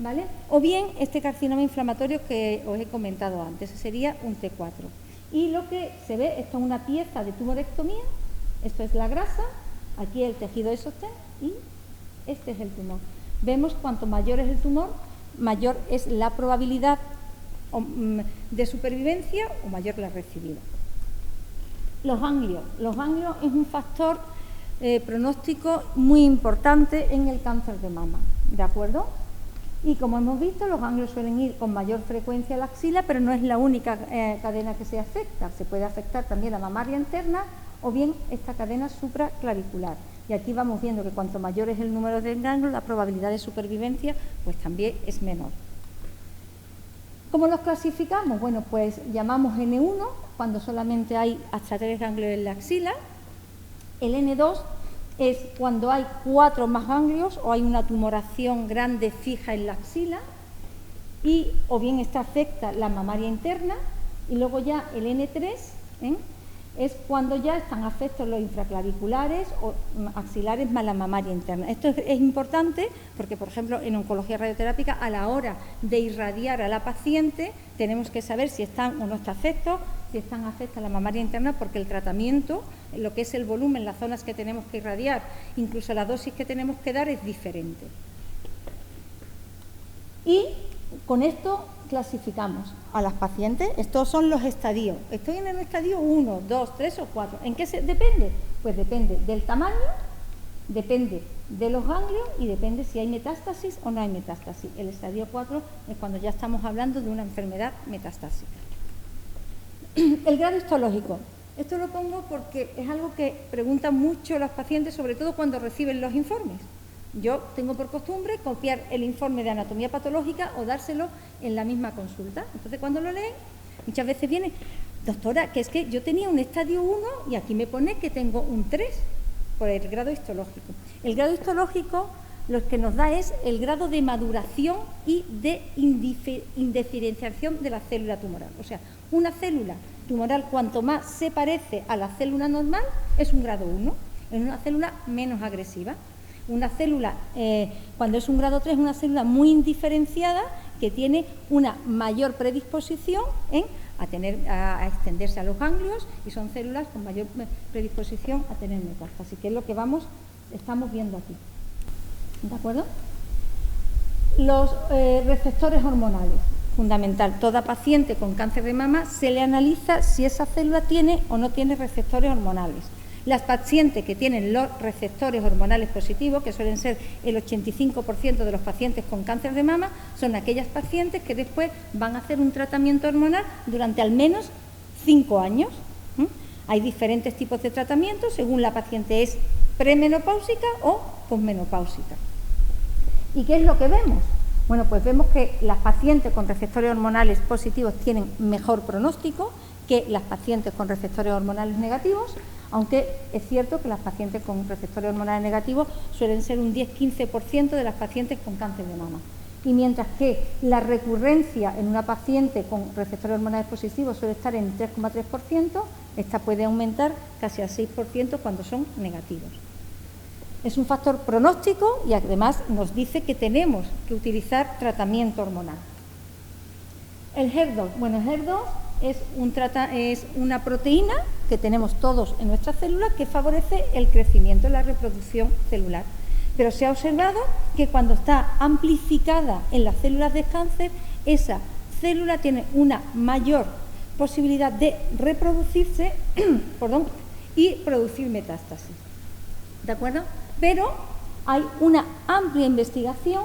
¿vale? O bien este carcinoma inflamatorio que os he comentado antes, ese sería un T4. Y lo que se ve, esto es una pieza de tumorectomía, esto es la grasa, aquí el tejido de sostén y este es el tumor. Vemos cuanto mayor es el tumor, mayor es la probabilidad de supervivencia o mayor la recibida. Los ganglios. Los ganglios es un factor pronóstico muy importante en el cáncer de mama, ¿de acuerdo? Y como hemos visto, los ganglios suelen ir con mayor frecuencia a la axila, pero no es la única cadena que se afecta. Se puede afectar también la mamaria interna o bien esta cadena supraclavicular. Y aquí vamos viendo que cuanto mayor es el número de ganglios, la probabilidad de supervivencia pues también es menor. ¿Cómo los clasificamos? Bueno, pues llamamos N1 cuando solamente hay hasta 3 ganglios en la axila. El N2 es cuando hay 4 más ganglios o hay una tumoración grande fija en la axila, y o bien esta afecta la mamaria interna. Y luego ya el N3 es cuando ya están afectos los infraclaviculares o axilares más la mamaria interna. Esto es importante porque, por ejemplo, en oncología radioterápica, a la hora de irradiar a la paciente, tenemos que saber si están o no están afectos, si están afectas la mamaria interna, porque el tratamiento, lo que es el volumen, las zonas que tenemos que irradiar, incluso la dosis que tenemos que dar es diferente. Y Con esto clasificamos a las pacientes. Estos son los estadios. Estoy en el estadio 1, 2, 3 o 4. ¿En qué depende? Pues depende del tamaño, depende de los ganglios y depende si hay metástasis o no hay metástasis. El estadio 4 es cuando ya estamos hablando de una enfermedad metastásica. El grado histológico. Esto lo pongo porque es algo que preguntan mucho los pacientes, sobre todo cuando reciben los informes. Yo tengo por costumbre copiar el informe de anatomía patológica o dárselo en la misma consulta. Entonces, cuando lo leen, muchas veces viene, doctora, que es que yo tenía un estadio 1 y aquí me pone que tengo un 3 por el grado histológico. El grado histológico lo que nos da es el grado de maduración y de indiferenciación de la célula tumoral. O sea, una célula tumoral, cuanto más se parece a la célula normal, es un grado 1, es una célula menos agresiva. Una célula, cuando es un grado 3, es una célula muy indiferenciada que tiene una mayor predisposición a extenderse a los ganglios y son células con mayor predisposición a tener metástasis, que es lo que estamos viendo aquí. ¿De acuerdo? Los receptores hormonales, fundamental. Toda paciente con cáncer de mama se le analiza si esa célula tiene o no tiene receptores hormonales. Las pacientes que tienen los receptores hormonales positivos, que suelen ser el 85% de los pacientes con cáncer de mama, son aquellas pacientes que después van a hacer un tratamiento hormonal durante al menos 5 años. Hay diferentes tipos de tratamientos según la paciente es premenopáusica o posmenopáusica. ¿Y qué es lo que vemos? Bueno, pues vemos que las pacientes con receptores hormonales positivos tienen mejor pronóstico que las pacientes con receptores hormonales negativos, aunque es cierto que las pacientes con receptores hormonales negativos suelen ser un 10-15% de las pacientes con cáncer de mama. Y mientras que la recurrencia en una paciente con receptores hormonales positivos suele estar en 3,3%, esta puede aumentar casi al 6% cuando son negativos. Es un factor pronóstico y además nos dice que tenemos que tratamiento hormonal. El HER2. Bueno, el HER2 es una proteína que tenemos todos en nuestras células que favorece el crecimiento y la reproducción celular. Pero se ha observado que cuando está amplificada en las células de cáncer, esa célula tiene una mayor posibilidad de reproducirse y producir metástasis. ¿De acuerdo? Pero hay una amplia investigación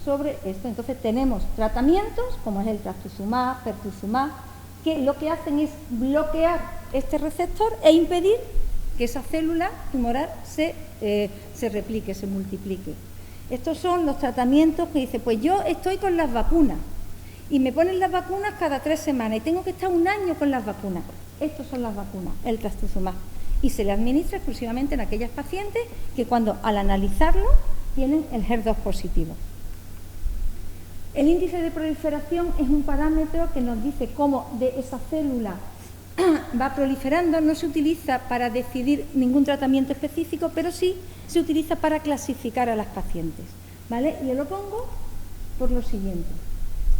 sobre esto. Entonces tenemos tratamientos como es el trastuzumab, pertuzumab, que lo que hacen es bloquear este receptor e impedir que esa célula tumoral se replique, se multiplique. Estos son los tratamientos que dice, pues yo estoy con las vacunas y me ponen las vacunas cada 3 semanas y tengo que estar 1 año con las vacunas. Estas son las vacunas, el trastuzumab. Y se le administra exclusivamente en aquellas pacientes que al analizarlo tienen el HER2 positivo. El índice de proliferación es un parámetro que nos dice cómo de esa célula va proliferando. No se utiliza para decidir ningún tratamiento específico, pero sí se utiliza para clasificar a las pacientes, ¿vale? Y yo lo pongo por lo siguiente.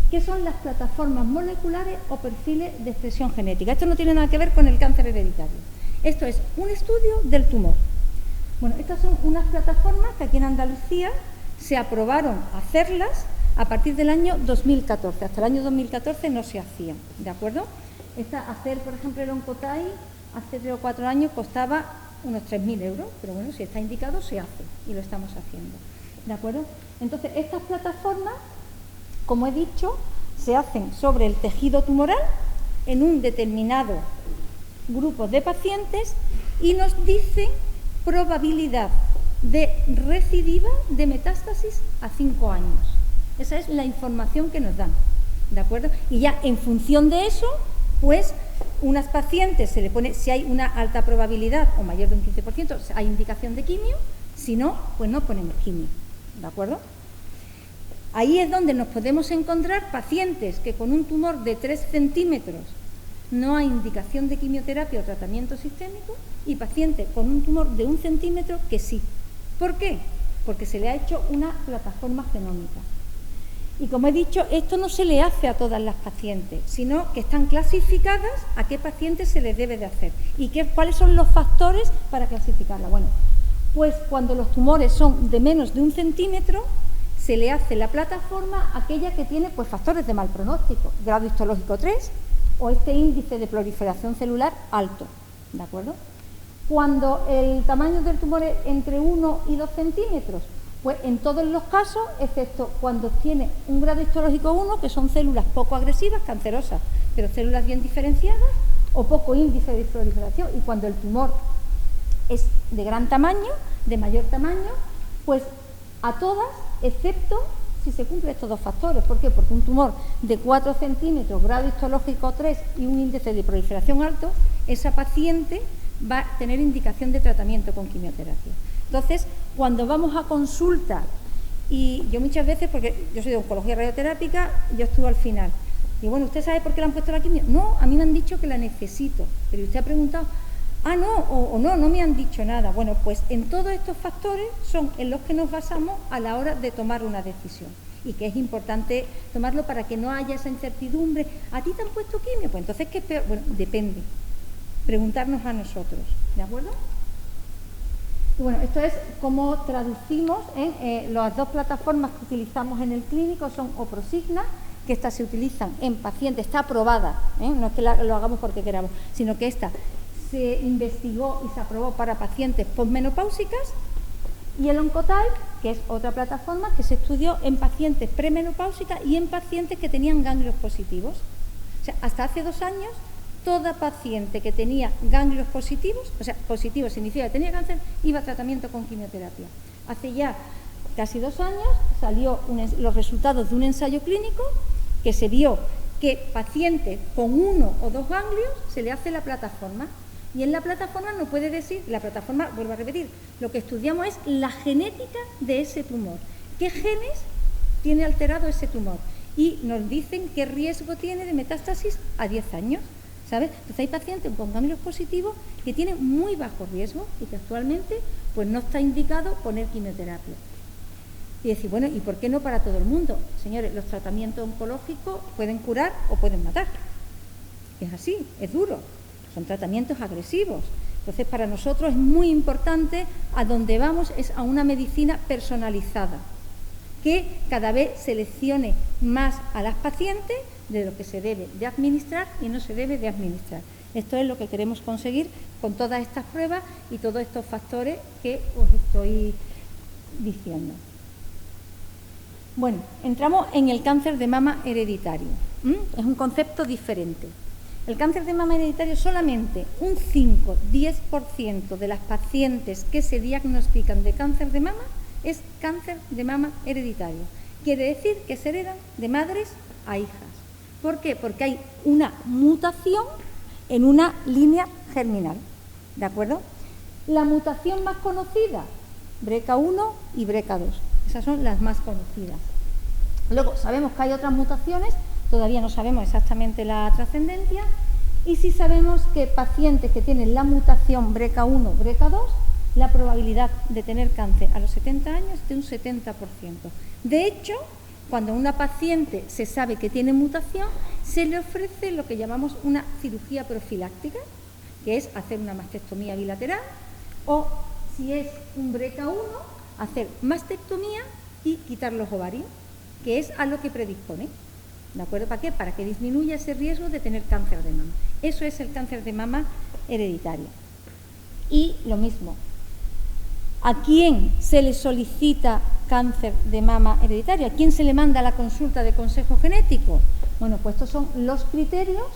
¿Qué son las plataformas moleculares o perfiles de expresión genética? Esto no tiene nada que ver con el cáncer hereditario. Esto es un estudio del tumor. Bueno, estas son unas plataformas que aquí en Andalucía se aprobaron hacerlas a partir del año 2014. Hasta el año 2014 no se hacían, ¿de acuerdo? Hacer, por ejemplo, el Oncotype hace 3 o 4 años costaba unos 3.000 euros, pero bueno, si está indicado se hace y lo estamos haciendo, ¿de acuerdo? Entonces, estas plataformas, como he dicho, se hacen sobre el tejido tumoral en un determinado grupo de pacientes y nos dicen probabilidad de recidiva de metástasis a 5 años. Esa es la información que nos dan, ¿de acuerdo? Y ya en función de eso, pues unas pacientes se le pone, si hay una alta probabilidad o mayor de un 15%, hay indicación de quimio, si no, pues no ponemos quimio, ¿de acuerdo? Ahí es donde nos podemos encontrar pacientes que con un tumor de 3 centímetros no hay indicación de quimioterapia o tratamiento sistémico y pacientes con un tumor de 1 centímetro que sí. ¿Por qué? Porque se le ha hecho una plataforma genómica. Y como he dicho, esto no se le hace a todas las pacientes, sino que están clasificadas a qué pacientes se les debe de hacer y cuáles son los factores para clasificarla. Bueno, pues cuando los tumores son de menos de 1 centímetro, se le hace la plataforma a aquella que tiene pues, factores de mal pronóstico, grado histológico 3 o este índice de proliferación celular alto, ¿de acuerdo? Cuando el tamaño del tumor es entre 1 y 2 centímetros, pues en todos los casos, excepto cuando tiene un grado histológico 1, que son células poco agresivas, cancerosas, pero células bien diferenciadas, o poco índice de proliferación, y cuando el tumor es de gran tamaño, de mayor tamaño, pues a todas, excepto si se cumplen estos dos factores. ¿Por qué? Porque un tumor de 4 centímetros, grado histológico 3 y un índice de proliferación alto, esa paciente va a tener indicación de tratamiento con quimioterapia. Entonces, cuando vamos a consulta, y yo muchas veces, porque yo soy de oncología radioterápica, yo estuve al final, y bueno, ¿usted sabe por qué le han puesto la quimio? No, a mí me han dicho que la necesito, pero usted ha preguntado, ah, no, o no me han dicho nada. Bueno, pues en todos estos factores son en los que nos basamos a la hora de tomar una decisión, y que es importante tomarlo para que no haya esa incertidumbre. ¿A ti te han puesto quimio? Pues entonces, ¿qué es peor? Bueno, depende. Preguntarnos a nosotros, ¿de acuerdo? Y bueno, esto es cómo traducimos las dos plataformas que utilizamos en el clínico son Oprosigna, que estas se utilizan en pacientes, está aprobada, no es que lo hagamos porque queramos, sino que esta se investigó y se aprobó para pacientes posmenopáusicas, y el Oncotype, que es otra plataforma que se estudió en pacientes premenopáusicas y en pacientes que tenían ganglios positivos. O sea, hasta hace 2 años, toda paciente que tenía ganglios positivos, o sea, positivo significa que tenía cáncer, iba a tratamiento con quimioterapia. Hace ya casi 2 años salió los resultados de un ensayo clínico que se vio que pacientes con 1 o 2 ganglios se le hace la plataforma, y en la plataforma no puede decir, la plataforma, vuelvo a repetir, lo que estudiamos es la genética de ese tumor, qué genes tiene alterado ese tumor, y nos dicen qué riesgo tiene de metástasis a 10 años. ¿Sabes? Entonces hay pacientes con ganglios positivos que tienen muy bajo riesgo y que actualmente pues no está indicado poner quimioterapia. Y decir, bueno, ¿y por qué no para todo el mundo? Señores, los tratamientos oncológicos pueden curar o pueden matar. Es así, es duro. Son tratamientos agresivos. Entonces, para nosotros es muy importante, a donde vamos es a una medicina personalizada, que cada vez seleccione más a las pacientes de lo que se debe de administrar y no se debe de administrar. Esto es lo que queremos conseguir con todas estas pruebas y todos estos factores que os estoy diciendo. Bueno, entramos en el cáncer de mama hereditario. Es un concepto diferente. El cáncer de mama hereditario, solamente un 5-10% de las pacientes que se diagnostican de cáncer de mama es cáncer de mama hereditario. Quiere decir que se heredan de madres a hijas. ¿Por qué? Porque hay una mutación en una línea germinal, ¿de acuerdo? La mutación más conocida, BRCA1 y BRCA2, esas son las más conocidas. Luego sabemos que hay otras mutaciones, todavía no sabemos exactamente la trascendencia, y sí sabemos que pacientes que tienen la mutación BRCA1, BRCA2, la probabilidad de tener cáncer a los 70 años es de un 70%. De hecho, cuando una paciente se sabe que tiene mutación, se le ofrece lo que llamamos una cirugía profiláctica, que es hacer una mastectomía bilateral, o si es un BRCA1, hacer mastectomía y quitar los ovarios, que es a lo que predispone. ¿De acuerdo? ¿Para qué? Para que disminuya ese riesgo de tener cáncer de mama. Eso es el cáncer de mama hereditario. Y lo mismo, ¿a quién se le solicita cáncer de mama hereditario? ¿A quién se le manda la consulta de consejo genético? Bueno, pues estos son los criterios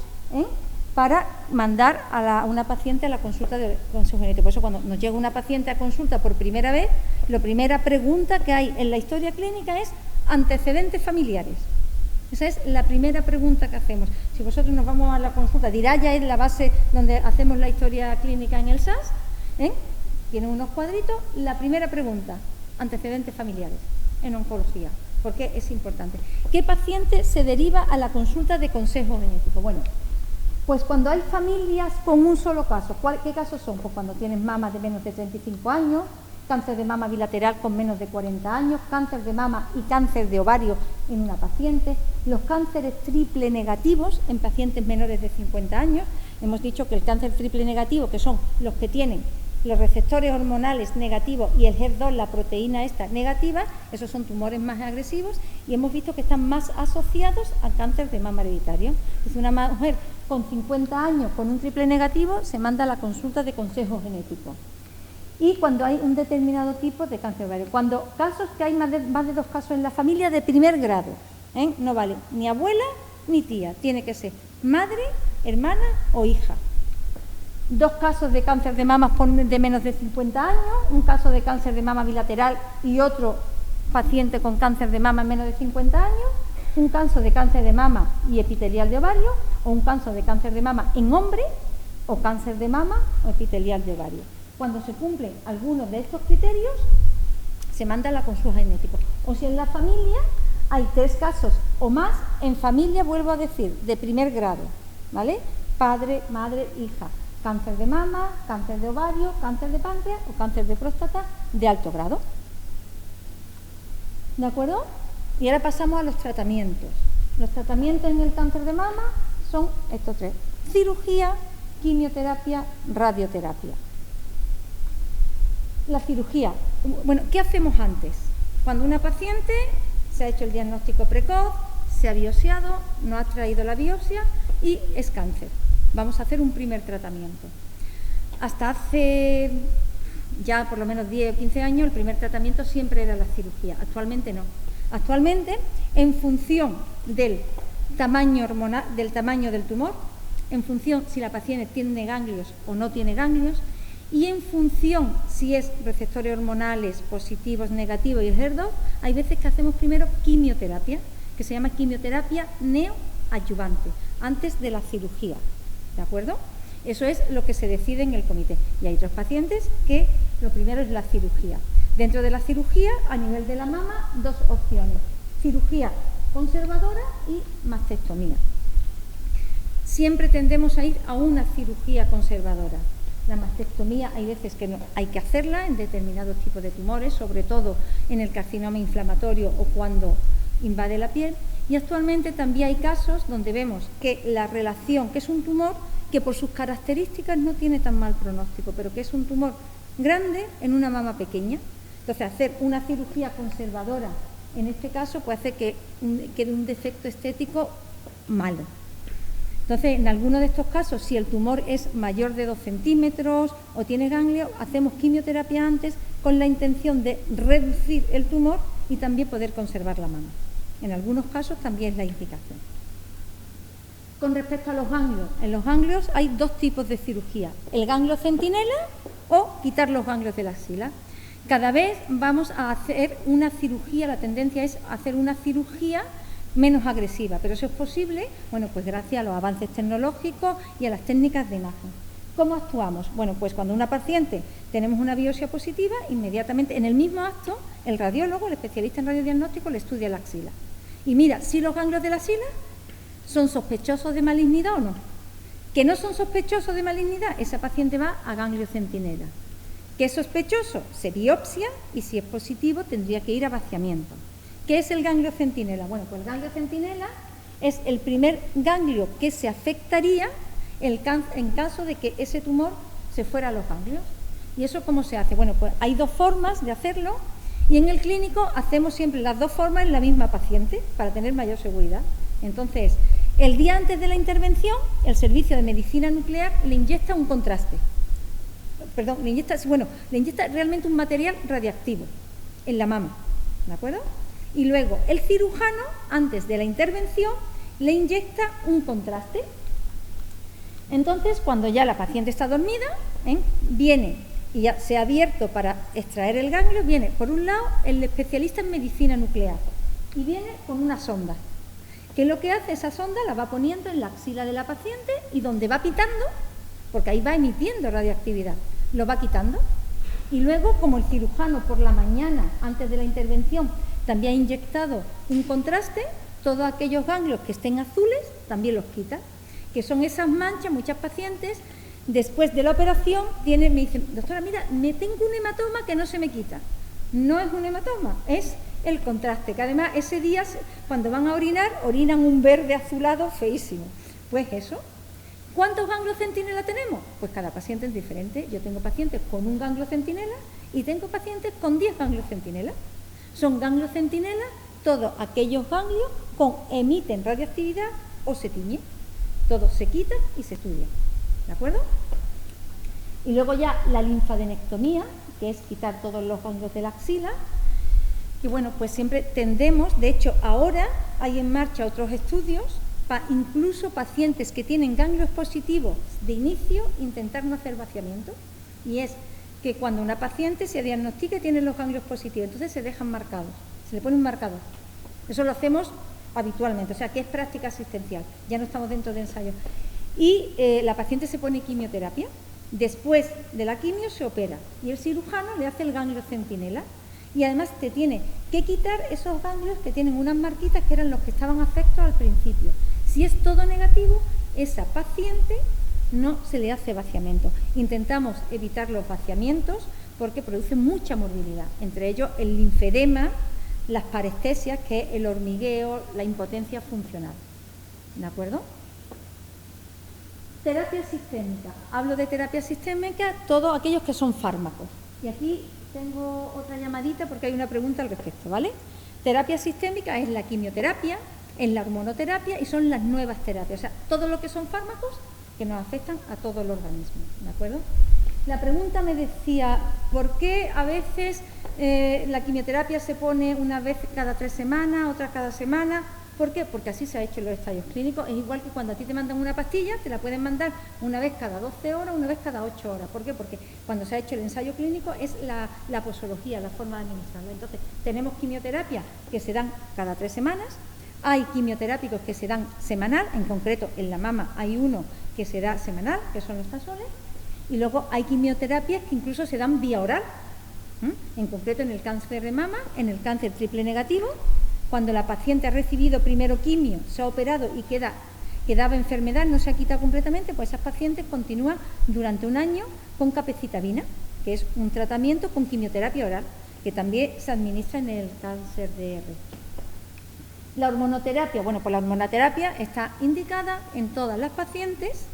para mandar a una paciente a la consulta de consejo genético. Por eso, cuando nos llega una paciente a consulta por primera vez, la primera pregunta que hay en la historia clínica es antecedentes familiares. Esa es la primera pregunta que hacemos. Si vosotros nos vamos a la consulta, dirá ya es la base donde hacemos la historia clínica en el SAS, tienen unos cuadritos. La primera pregunta, antecedentes familiares en oncología, porque es importante. ¿Qué paciente se deriva a la consulta de consejo genético? Bueno, pues cuando hay familias con un solo caso. ¿Qué casos son? Pues cuando tienen mamas de menos de 35 años, cáncer de mama bilateral con menos de 40 años, cáncer de mama y cáncer de ovario en una paciente, los cánceres triple negativos en pacientes menores de 50 años. Hemos dicho que el cáncer triple negativo, que son los que tienen los receptores hormonales negativos y el HER2, la proteína esta negativa, esos son tumores más agresivos y hemos visto que están más asociados al cáncer de mama hereditario. Es una mujer con 50 años con un triple negativo se manda a la consulta de consejo genético. Y cuando hay un determinado tipo de cáncer ovario, cuando casos que hay más de 2 casos en la familia de primer grado, no vale ni abuela ni tía, tiene que ser madre, hermana o hija. 2 casos de cáncer de mama de menos de 50 años, un caso de cáncer de mama bilateral y otro paciente con cáncer de mama en menos de 50 años, un caso de cáncer de mama y epitelial de ovario, o un caso de cáncer de mama en hombre, o cáncer de mama o epitelial de ovario. Cuando se cumplen algunos de estos criterios, se manda a la consulta genética. O si en la familia hay 3 casos o más, en familia, vuelvo a decir, de primer grado, ¿vale? Padre, madre, hija. Cáncer de mama, cáncer de ovario, cáncer de páncreas o cáncer de próstata de alto grado. ¿De acuerdo? Y ahora pasamos a los tratamientos. Los tratamientos en el cáncer de mama son estos 3. Cirugía, quimioterapia, radioterapia. La cirugía. Bueno, ¿qué hacemos antes? Cuando una paciente se ha hecho el diagnóstico precoz, se ha biopsiado, no ha traído la biopsia y es cáncer. Vamos a hacer un primer tratamiento. Hasta hace ya por lo menos 10 o 15 años el primer tratamiento siempre era la cirugía. Actualmente no. Actualmente, en función del tamaño hormonal, del tamaño del tumor, en función si la paciente tiene ganglios o no tiene ganglios, y en función si es receptores hormonales positivos, negativos y el HER2, hay veces que hacemos primero quimioterapia, que se llama quimioterapia neoadyuvante, antes de la cirugía. ¿De acuerdo? Eso es lo que se decide en el comité. Y hay otros pacientes que lo primero es la cirugía. Dentro de la cirugía, a nivel de la mama, 2 opciones. Cirugía conservadora y mastectomía. Siempre tendemos a ir a una cirugía conservadora. La mastectomía hay veces que no, hay que hacerla en determinados tipos de tumores, sobre todo en el carcinoma inflamatorio o cuando invade la piel. Y actualmente también hay casos donde vemos que la relación, que es un tumor que por sus características no tiene tan mal pronóstico, pero que es un tumor grande en una mama pequeña. Entonces, hacer una cirugía conservadora, en este caso, puede hacer que quede un defecto estético malo. Entonces, en alguno de estos casos, si el tumor es mayor de 2 centímetros o tiene ganglio, hacemos quimioterapia antes con la intención de reducir el tumor y también poder conservar la mama. En algunos casos también es la indicación. Con respecto a los ganglios, en los ganglios hay 2 tipos de cirugía, el ganglio centinela o quitar los ganglios de la axila. Cada vez vamos a hacer una cirugía, la tendencia es hacer una cirugía menos agresiva, pero eso es posible, bueno, pues gracias a los avances tecnológicos y a las técnicas de imagen. ¿Cómo actuamos? Bueno, pues cuando una paciente tenemos una biopsia positiva, inmediatamente en el mismo acto, el radiólogo, el especialista en radiodiagnóstico, le estudia la axila. Y mira, si los ganglios de la axila son sospechosos de malignidad o no. Que no son sospechosos de malignidad, esa paciente va a ganglio centinela. Que es sospechoso, se biopsia y si es positivo tendría que ir a vaciamiento. ¿Qué es el ganglio centinela? Bueno, pues el ganglio centinela es el primer ganglio que se afectaría en caso de que ese tumor se fuera a los ganglios. ¿Y eso cómo se hace? Bueno, pues hay 2 formas de hacerlo y en el clínico hacemos siempre las 2 formas en la misma paciente para tener mayor seguridad. Entonces, el día antes de la intervención, el servicio de medicina nuclear le inyecta un contraste. Perdón, le inyecta realmente un material radiactivo en la mama, ¿de acuerdo? Y luego el cirujano, antes de la intervención, le inyecta un contraste. Entonces, cuando ya la paciente está dormida, viene y ya se ha abierto para extraer el ganglio, viene por un lado el especialista en medicina nuclear y viene con una sonda. ¿Qué es lo que hace? Esa sonda la va poniendo en la axila de la paciente y donde va pitando, porque ahí va emitiendo radioactividad, lo va quitando. Y luego, como el cirujano por la mañana, antes de la intervención, también ha inyectado un contraste, todos aquellos ganglios que estén azules también los quita, que son esas manchas. Muchas pacientes, después de la operación, me dicen, doctora, mira, me tengo un hematoma que no se me quita. No es un hematoma, es el contraste, que además ese día, cuando van a orinar, orinan un verde azulado feísimo. Pues eso. ¿Cuántos ganglios centinela tenemos? Pues cada paciente es diferente. Yo tengo pacientes con un ganglio centinela y tengo pacientes con 10 ganglios centinela. Son ganglios centinela todos aquellos ganglios que emiten radioactividad o se tiñen. Todos se quitan y se estudian. ¿De acuerdo? Y luego ya la linfadenectomía, que es quitar todos los ganglios de la axila. Que bueno, pues siempre tendemos, de hecho ahora hay en marcha otros estudios, incluso pacientes que tienen ganglios positivos de inicio, intentar no hacer vaciamiento. Y es que cuando una paciente se diagnostica y tiene los ganglios positivos, entonces se dejan marcados, se le pone un marcador. Eso lo hacemos habitualmente, o sea que es práctica asistencial, ya no estamos dentro de ensayos. Y la paciente se pone quimioterapia, después de la quimio se opera y el cirujano le hace el ganglio centinela. Y además te tiene que quitar esos ganglios que tienen unas marquitas que eran los que estaban afectos al principio. Si es todo negativo, esa paciente no se le hace vaciamiento. Intentamos evitar los vaciamientos porque producen mucha morbilidad, entre ellos el linfedema, las parestesias, que es el hormigueo, la impotencia funcional. ¿De acuerdo? Terapia sistémica. Hablo de terapia sistémica, todos aquellos que son fármacos. Y aquí tengo otra llamadita porque hay una pregunta al respecto, ¿vale? Terapia sistémica es la quimioterapia, es la hormonoterapia y son las nuevas terapias. O sea, todo lo que son fármacos que nos afectan a todo el organismo, ¿de acuerdo? La pregunta me decía, ¿por qué a veces la quimioterapia se pone una vez cada 3 semanas, otra cada semana? ¿Por qué? Porque así se ha hecho en los ensayos clínicos. Es igual que cuando a ti te mandan una pastilla, te la pueden mandar una vez cada 12 horas, una vez cada 8 horas. ¿Por qué? Porque cuando se ha hecho el ensayo clínico es la posología, la forma de administrarlo. Entonces, tenemos quimioterapia que se dan cada 3 semanas, hay quimioterápicos que se dan semanal, en concreto en la mama hay uno que se da semanal, que son los tazones, y luego hay quimioterapias que incluso se dan vía oral, en concreto en el cáncer de mama, en el cáncer triple negativo. Cuando la paciente ha recibido primero quimio, se ha operado y quedaba enfermedad, no se ha quitado completamente, pues esas pacientes continúan durante un año con capecitabina, que es un tratamiento con quimioterapia oral, que también se administra en el cáncer de R. La hormonoterapia, bueno, pues la hormonoterapia está indicada en todas las pacientes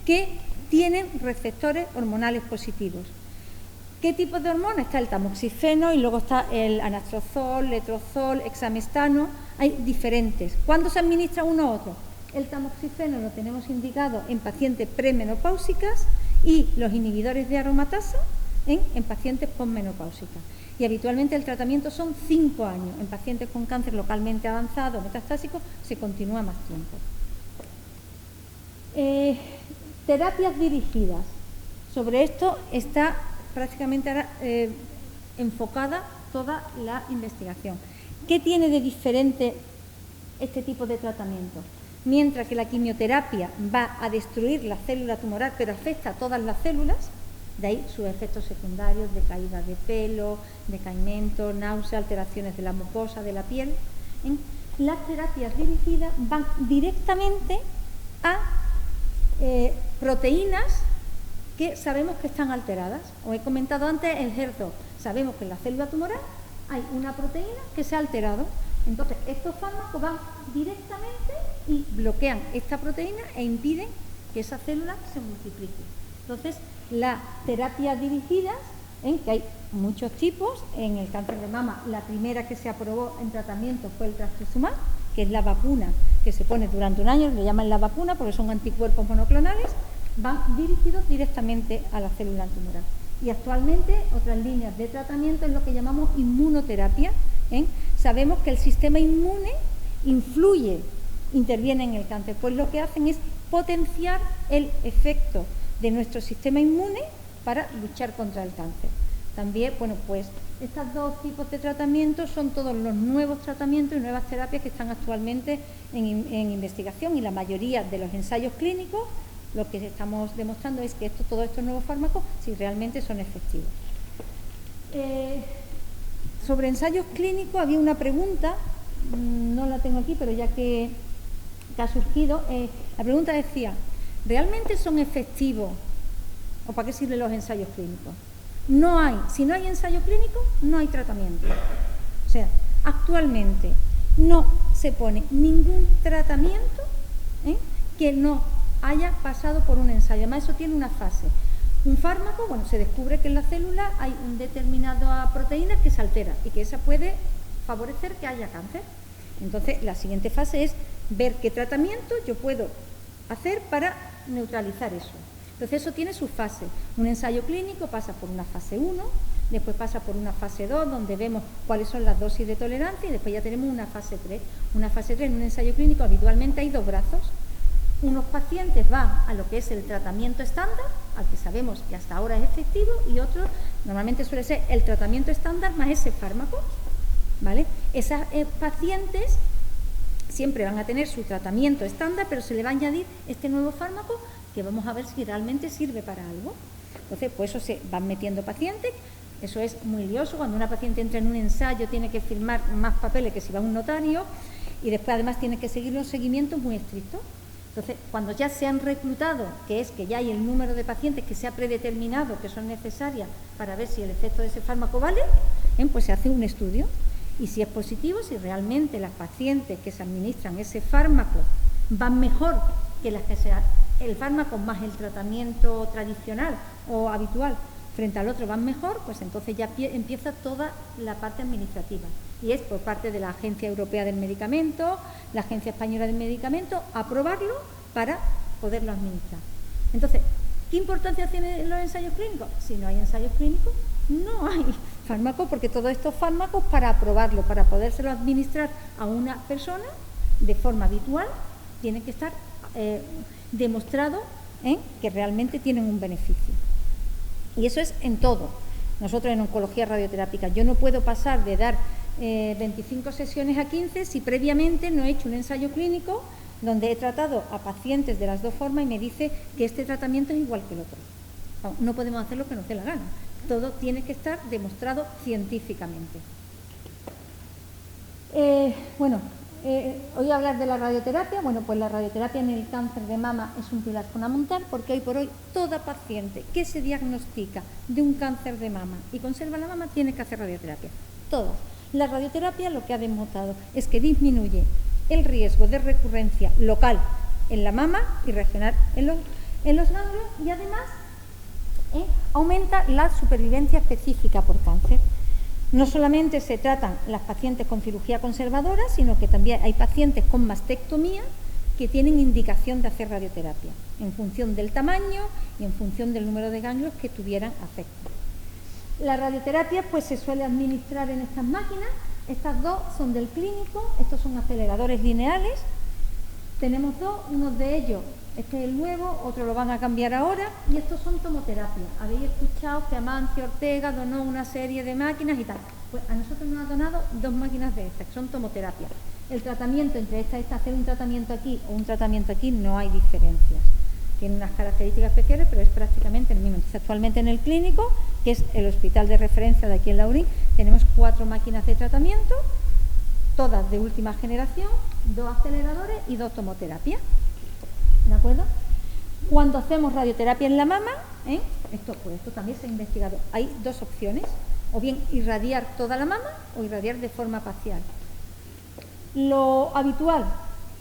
que tienen receptores hormonales positivos. ¿Qué tipo de hormona? Está el tamoxifeno y luego está el anastrozol, letrozol, hexamestano. Hay diferentes. ¿Cuándo se administra uno u otro? El tamoxifeno lo tenemos indicado en pacientes premenopáusicas y los inhibidores de aromatasa en pacientes posmenopáusicas. Y habitualmente el tratamiento son 5 años. En pacientes con cáncer localmente avanzado o metastásico se continúa más tiempo. Terapias dirigidas. Sobre esto está prácticamente ahora enfocada toda la investigación. ¿Qué tiene de diferente este tipo de tratamiento? Mientras que la quimioterapia va a destruir la célula tumoral, pero afecta a todas las células, de ahí sus efectos secundarios de caída de pelo, decaimiento, náusea, alteraciones de la mucosa, de la piel. Las terapias dirigidas van directamente a proteínas que sabemos que están alteradas. Os he comentado antes el HER2. Sabemos que en la célula tumoral hay una proteína que se ha alterado. Entonces, estos fármacos van directamente y bloquean esta proteína e impiden que esa célula se multiplique. Entonces, las terapias dirigidas, que hay muchos tipos, en el cáncer de mama, la primera que se aprobó en tratamiento fue el trastuzumab, que es la vacuna que se pone durante un año, le llaman la vacuna porque son anticuerpos monoclonales, van dirigidos directamente a la célula tumoral. Y actualmente otras líneas de tratamiento es lo que llamamos inmunoterapia. Sabemos que el sistema inmune interviene en el cáncer, pues lo que hacen es potenciar el efecto de nuestro sistema inmune para luchar contra el cáncer. También, bueno, pues estos dos tipos de tratamientos son todos los nuevos tratamientos y nuevas terapias que están actualmente en investigación, y la mayoría de los ensayos clínicos lo que estamos demostrando es que todos estos nuevos fármacos si realmente son efectivos. Sobre ensayos clínicos había una pregunta, no la tengo aquí, pero ya que ha surgido, la pregunta decía, ¿realmente son efectivos o para qué sirven los ensayos clínicos? Si no hay ensayo clínico, no hay tratamiento. O sea, actualmente no se pone ningún tratamiento que no haya pasado por un ensayo. Además, eso tiene una fase. Un fármaco, bueno, se descubre que en la célula hay un determinada proteína que se altera y que esa puede favorecer que haya cáncer. Entonces, la siguiente fase es ver qué tratamiento yo puedo hacer para neutralizar eso. Entonces, eso tiene su fase. Un ensayo clínico pasa por una fase 1, después pasa por una fase 2, donde vemos cuáles son las dosis de tolerancia, y después ya tenemos una fase 3. Una fase 3 en un ensayo clínico habitualmente hay 2 brazos. Unos pacientes van a lo que es el tratamiento estándar, al que sabemos que hasta ahora es efectivo, y otros normalmente suele ser el tratamiento estándar más ese fármaco, ¿vale? Esas pacientes siempre van a tener su tratamiento estándar, pero se le va a añadir este nuevo fármaco que vamos a ver si realmente sirve para algo. Entonces, pues eso se van metiendo pacientes. Eso es muy lioso. Cuando una paciente entra en un ensayo tiene que firmar más papeles que si va a un notario, y después además tiene que seguir unos seguimientos muy estrictos. Entonces, cuando ya se han reclutado, que es que ya hay el número de pacientes que se ha predeterminado que son necesarias para ver si el efecto de ese fármaco vale, pues se hace un estudio. Y si es positivo, si realmente las pacientes que se administran ese fármaco van mejor que las que el fármaco más el tratamiento tradicional o habitual frente al otro van mejor, pues entonces ya empieza toda la parte administrativa. Y es por parte de la Agencia Europea del Medicamento, la Agencia Española del Medicamento, aprobarlo para poderlo administrar. Entonces, ¿qué importancia tienen los ensayos clínicos? Si no hay ensayos clínicos, no hay fármaco, porque todos estos fármacos, para aprobarlo, para podérselo administrar a una persona de forma habitual, tienen que estar demostrado que realmente tienen un beneficio. Y eso es en todo. Nosotros en oncología radioterápica, yo no puedo pasar de dar 25 sesiones a 15 si previamente no he hecho un ensayo clínico donde he tratado a pacientes de las dos formas y me dice que este tratamiento es igual que el otro. No podemos hacer lo que nos dé la gana. Todo tiene que estar demostrado científicamente. Hoy voy a hablar de la radioterapia. Bueno, pues la radioterapia en el cáncer de mama es un pilar fundamental, porque hoy por hoy toda paciente que se diagnostica de un cáncer de mama y conserva la mama tiene que hacer radioterapia. Todas. La radioterapia lo que ha demostrado es que disminuye el riesgo de recurrencia local en la mama y regional en los ganglios, y además aumenta la supervivencia específica por cáncer. No solamente se tratan las pacientes con cirugía conservadora, sino que también hay pacientes con mastectomía que tienen indicación de hacer radioterapia, en función del tamaño y en función del número de ganglios que tuvieran afecto. La radioterapia pues se suele administrar en estas máquinas. Estas dos son del clínico, estos son aceleradores lineales. Tenemos dos, uno de ellos, este es el nuevo, otro lo van a cambiar ahora, y estos son tomoterapias. Habéis escuchado que Amancio Ortega donó una serie de máquinas y tal. Pues a nosotros nos ha donado 2 máquinas de estas, que son tomoterapias. El tratamiento entre hacer un tratamiento aquí o un tratamiento aquí, no hay diferencias. Tiene unas características especiales, pero es prácticamente el mismo. Entonces, actualmente en el clínico, que es el hospital de referencia de aquí en Laurín, tenemos 4 máquinas de tratamiento, todas de última generación, 2 aceleradores y 2 tomoterapias. ¿De acuerdo? Cuando hacemos radioterapia en la mama, esto también se ha investigado. Hay 2 opciones, o bien irradiar toda la mama o irradiar de forma parcial. Lo habitual,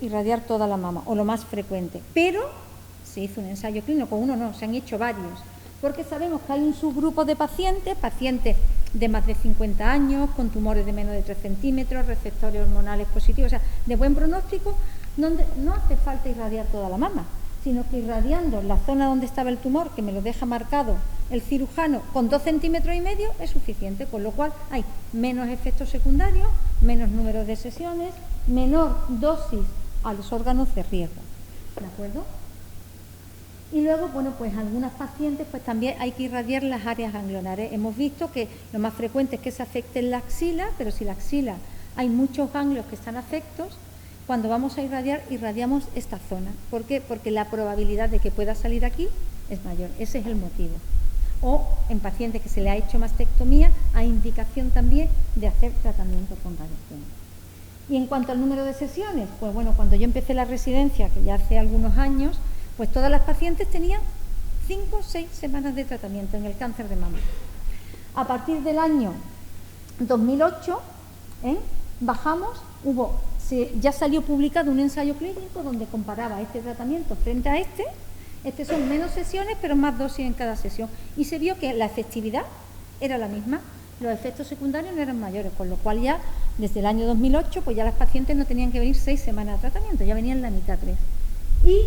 irradiar toda la mama, o lo más frecuente, pero se hizo un ensayo clínico, se han hecho varios, porque sabemos que hay un subgrupo de pacientes de más de 50 años, con tumores de menos de 3 centímetros, receptores hormonales positivos, o sea, de buen pronóstico, donde no hace falta irradiar toda la mama, sino que irradiando la zona donde estaba el tumor, que me lo deja marcado el cirujano con 2,5 centímetros es suficiente, con lo cual hay menos efectos secundarios, menos número de sesiones, menor dosis a los órganos de riesgo. ¿De acuerdo? Y luego, pues algunas pacientes pues también hay que irradiar las áreas ganglionares. Hemos visto que lo más frecuente es que se afecte la axila, pero si la axila hay muchos ganglios que están afectos, cuando vamos a irradiar, irradiamos esta zona. ¿Por qué? Porque la probabilidad de que pueda salir aquí es mayor. Ese es el motivo. O en pacientes que se le ha hecho mastectomía, hay indicación también de hacer tratamiento con radiación. Y en cuanto al número de sesiones, pues bueno, cuando yo empecé la residencia, que ya hace algunos años, pues todas las pacientes tenían 5 o 6 semanas de tratamiento en el cáncer de mama. A partir del año 2008, bajamos, hubo ya salió publicado un ensayo clínico donde comparaba este tratamiento frente a este. Son menos sesiones, pero más dosis en cada sesión. Y se vio que la efectividad era la misma, los efectos secundarios no eran mayores, con lo cual ya desde el año 2008 pues ya las pacientes no tenían que venir 6 semanas de tratamiento, ya venían la mitad 3. Y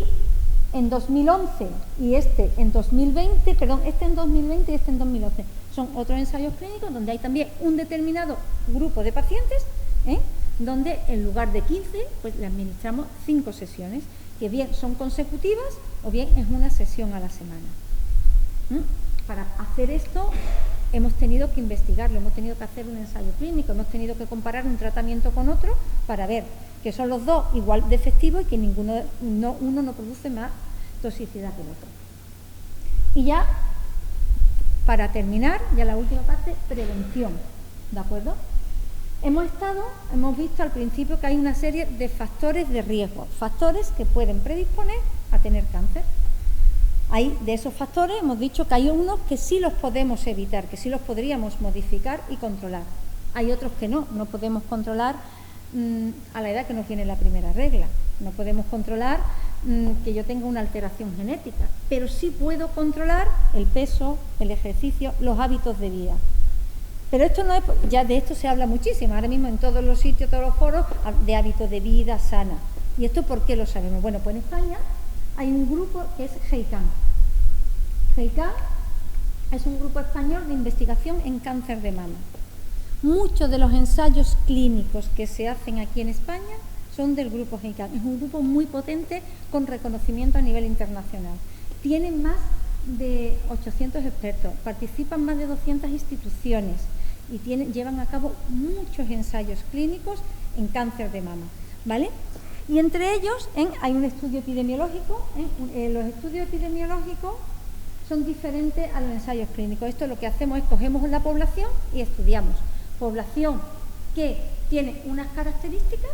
en 2011 y en 2020, perdón, en 2020 y en 2011, son otros ensayos clínicos donde hay también un determinado grupo de pacientes, donde en lugar de 15, pues le administramos 5 sesiones, que bien son consecutivas o bien es una sesión a la semana. Para hacer esto hemos tenido que investigarlo, hemos tenido que hacer un ensayo clínico, hemos tenido que comparar un tratamiento con otro para ver que son los dos igual de efectivos y que uno no produce más toxicidad que el otro. Y ya, para terminar, ya la última parte, prevención, ¿de acuerdo? Hemos visto al principio que hay una serie de factores de riesgo, factores que pueden predisponer a tener cáncer. De esos factores hemos dicho que hay unos que sí los podemos evitar, que sí los podríamos modificar y controlar. Hay otros que no podemos controlar a la edad que nos viene la primera regla. No podemos controlar que yo tenga una alteración genética, pero sí puedo controlar el peso, el ejercicio, los hábitos de vida. Pero esto no es, ya de esto se habla muchísimo, ahora mismo en todos los sitios, todos los foros, de hábitos de vida sana. ¿Y esto por qué lo sabemos? Bueno, pues en España hay un grupo que es GEICAM. GEICAM es un grupo español de investigación en cáncer de mama. Muchos de los ensayos clínicos que se hacen aquí en España son del grupo GEICAM. Es un grupo muy potente con reconocimiento a nivel internacional. Tienen más de 800 expertos, participan más de 200 instituciones y llevan a cabo muchos ensayos clínicos en cáncer de mama, ¿vale? Y entre ellos hay un estudio epidemiológico. Los estudios epidemiológicos son diferentes a los ensayos clínicos. Esto lo que hacemos es cogemos la población y estudiamos población que tiene unas características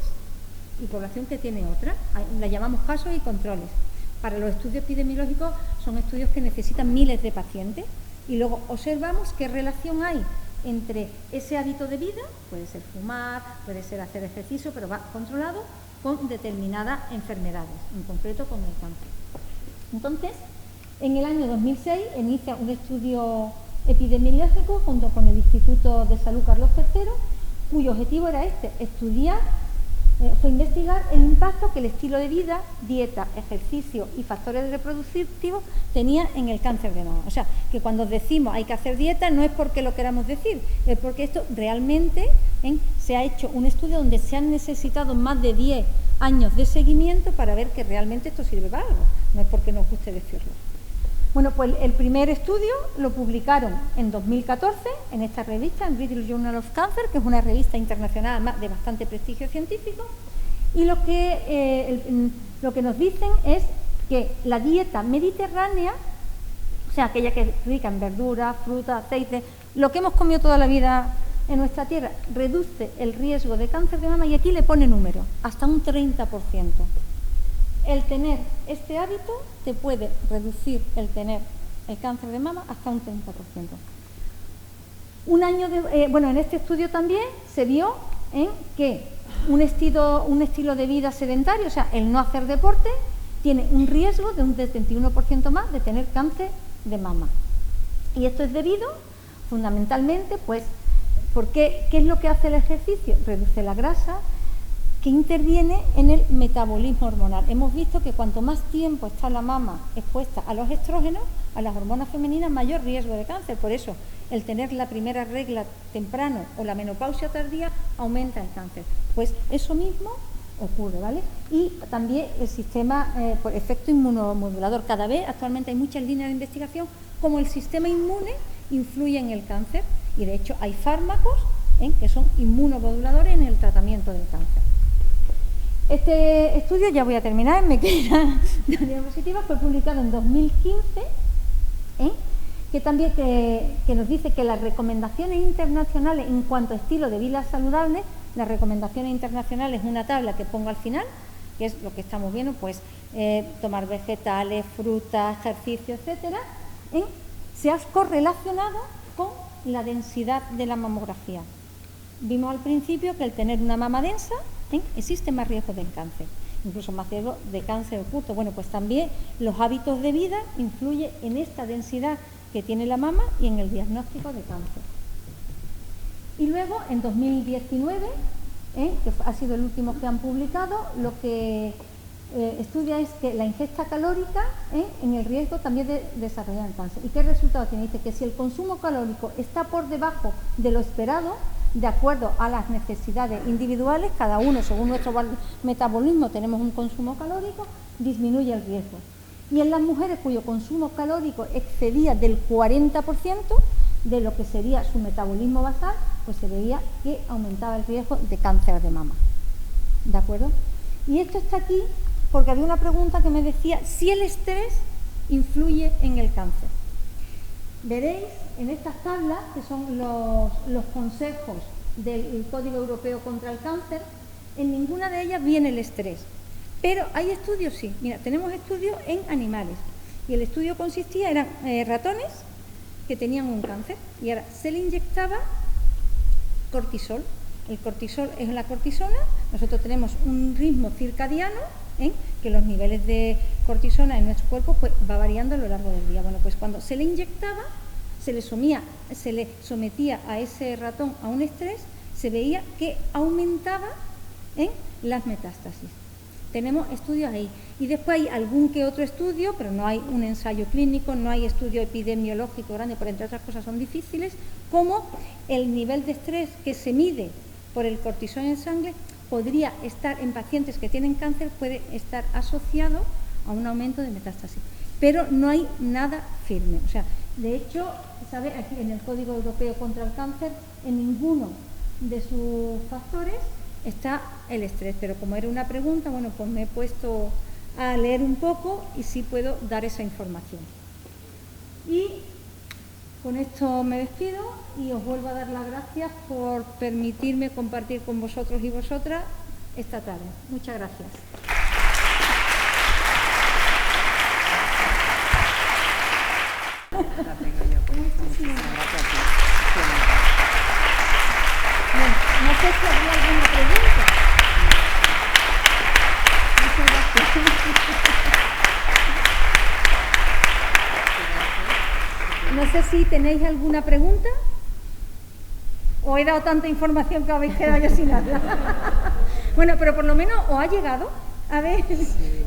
y población que tiene otras. La llamamos casos y controles. Para los estudios epidemiológicos son estudios que necesitan miles de pacientes y luego observamos qué relación hay entre ese hábito de vida, puede ser fumar, puede ser hacer ejercicio, pero va controlado con determinadas enfermedades, en concreto con el cáncer. Entonces, en el año 2006 inicia un estudio epidemiológico junto con el Instituto de Salud Carlos III, cuyo objetivo era fue investigar el impacto que el estilo de vida, dieta, ejercicio y factores reproductivos tenía en el cáncer de mama. O sea, que cuando decimos hay que hacer dieta no es porque lo queramos decir, es porque esto realmente se ha hecho un estudio donde se han necesitado más de 10 años de seguimiento para ver que realmente esto sirve para algo, no es porque nos guste decirlo. Bueno, pues el primer estudio lo publicaron en 2014 en esta revista, en British Journal of Cancer, que es una revista internacional además de bastante prestigio científico, y lo que nos dicen es que la dieta mediterránea, o sea, aquella que es rica en verduras, frutas, aceite, lo que hemos comido toda la vida en nuestra tierra, reduce el riesgo de cáncer de mama, y aquí le pone número, hasta un 30%. El tener este hábito te puede reducir el tener el cáncer de mama hasta un 30%. En este estudio también se vio que un estilo de vida sedentario, o sea, el no hacer deporte, tiene un riesgo de un 71% más de tener cáncer de mama. Y esto es debido, fundamentalmente, pues, ¿qué es lo que hace el ejercicio? Reduce la grasa, que interviene en el metabolismo hormonal. Hemos visto que cuanto más tiempo está la mama expuesta a los estrógenos, a las hormonas femeninas, mayor riesgo de cáncer. Por eso, el tener la primera regla temprano o la menopausia tardía aumenta el cáncer. Pues eso mismo ocurre, ¿vale? Y también el sistema por efecto inmunomodulador. Cada vez, actualmente hay muchas líneas de investigación como el sistema inmune influye en el cáncer, y de hecho hay fármacos que son inmunomoduladores en el tratamiento del cáncer. Este estudio, ya voy a terminar, me queda de diapositiva, fue publicado en 2015, que también que nos dice que las recomendaciones internacionales en cuanto a estilo de vida saludable, las recomendaciones internacionales es una tabla que pongo al final, que es lo que estamos viendo, pues tomar vegetales, frutas, ejercicio, etcétera, se ha correlacionado con la densidad de la mamografía. Vimos al principio que el tener una mama densa existe más riesgo de cáncer, incluso más riesgo de cáncer oculto. Bueno, pues también los hábitos de vida influyen en esta densidad que tiene la mama y en el diagnóstico de cáncer. Y luego, en 2019, que ha sido el último que han publicado, lo que estudia es que la ingesta calórica en el riesgo también de desarrollar el cáncer. ¿Y qué resultado tiene? Dice que si el consumo calórico está por debajo de lo esperado, de acuerdo a las necesidades individuales, cada uno según nuestro metabolismo tenemos un consumo calórico, disminuye el riesgo. Y en las mujeres cuyo consumo calórico excedía del 40% de lo que sería su metabolismo basal, pues se veía que aumentaba el riesgo de cáncer de mama. ¿De acuerdo? Y esto está aquí porque había una pregunta que me decía si el estrés influye en el cáncer. Veréis en estas tablas, que son los consejos del Código Europeo contra el Cáncer, en ninguna de ellas viene el estrés. Pero hay estudios, sí. Mira, tenemos estudios en animales. Y el estudio consistía, eran ratones que tenían un cáncer y ahora se le inyectaba cortisol. El cortisol es la cortisona. Nosotros tenemos un ritmo circadiano, que los niveles de cortisona en nuestro cuerpo pues, va variando a lo largo del día. Bueno, pues cuando se le inyectaba, se le sometía a ese ratón a un estrés, se veía que aumentaba las metástasis. Tenemos estudios ahí. Y después hay algún que otro estudio, pero no hay un ensayo clínico, no hay estudio epidemiológico grande, porque entre otras cosas son difíciles, como el nivel de estrés que se mide por el cortisol en sangre podría estar en pacientes que tienen cáncer, puede estar asociado a un aumento de metástasis. Pero no hay nada firme. O sea, de hecho, ¿sabe? Aquí en el Código Europeo contra el Cáncer, en ninguno de sus factores está el estrés. Pero como era una pregunta, bueno, pues me he puesto a leer un poco y sí puedo dar esa información. Y con esto me despido y os vuelvo a dar las gracias por permitirme compartir con vosotros y vosotras esta tarde. Muchas gracias. Bueno, no sé si habría alguna pregunta. Muchas gracias. No sé si tenéis alguna pregunta o he dado tanta información que habéis quedado ya sin nada. Bueno, pero por lo menos os ha llegado. A ver,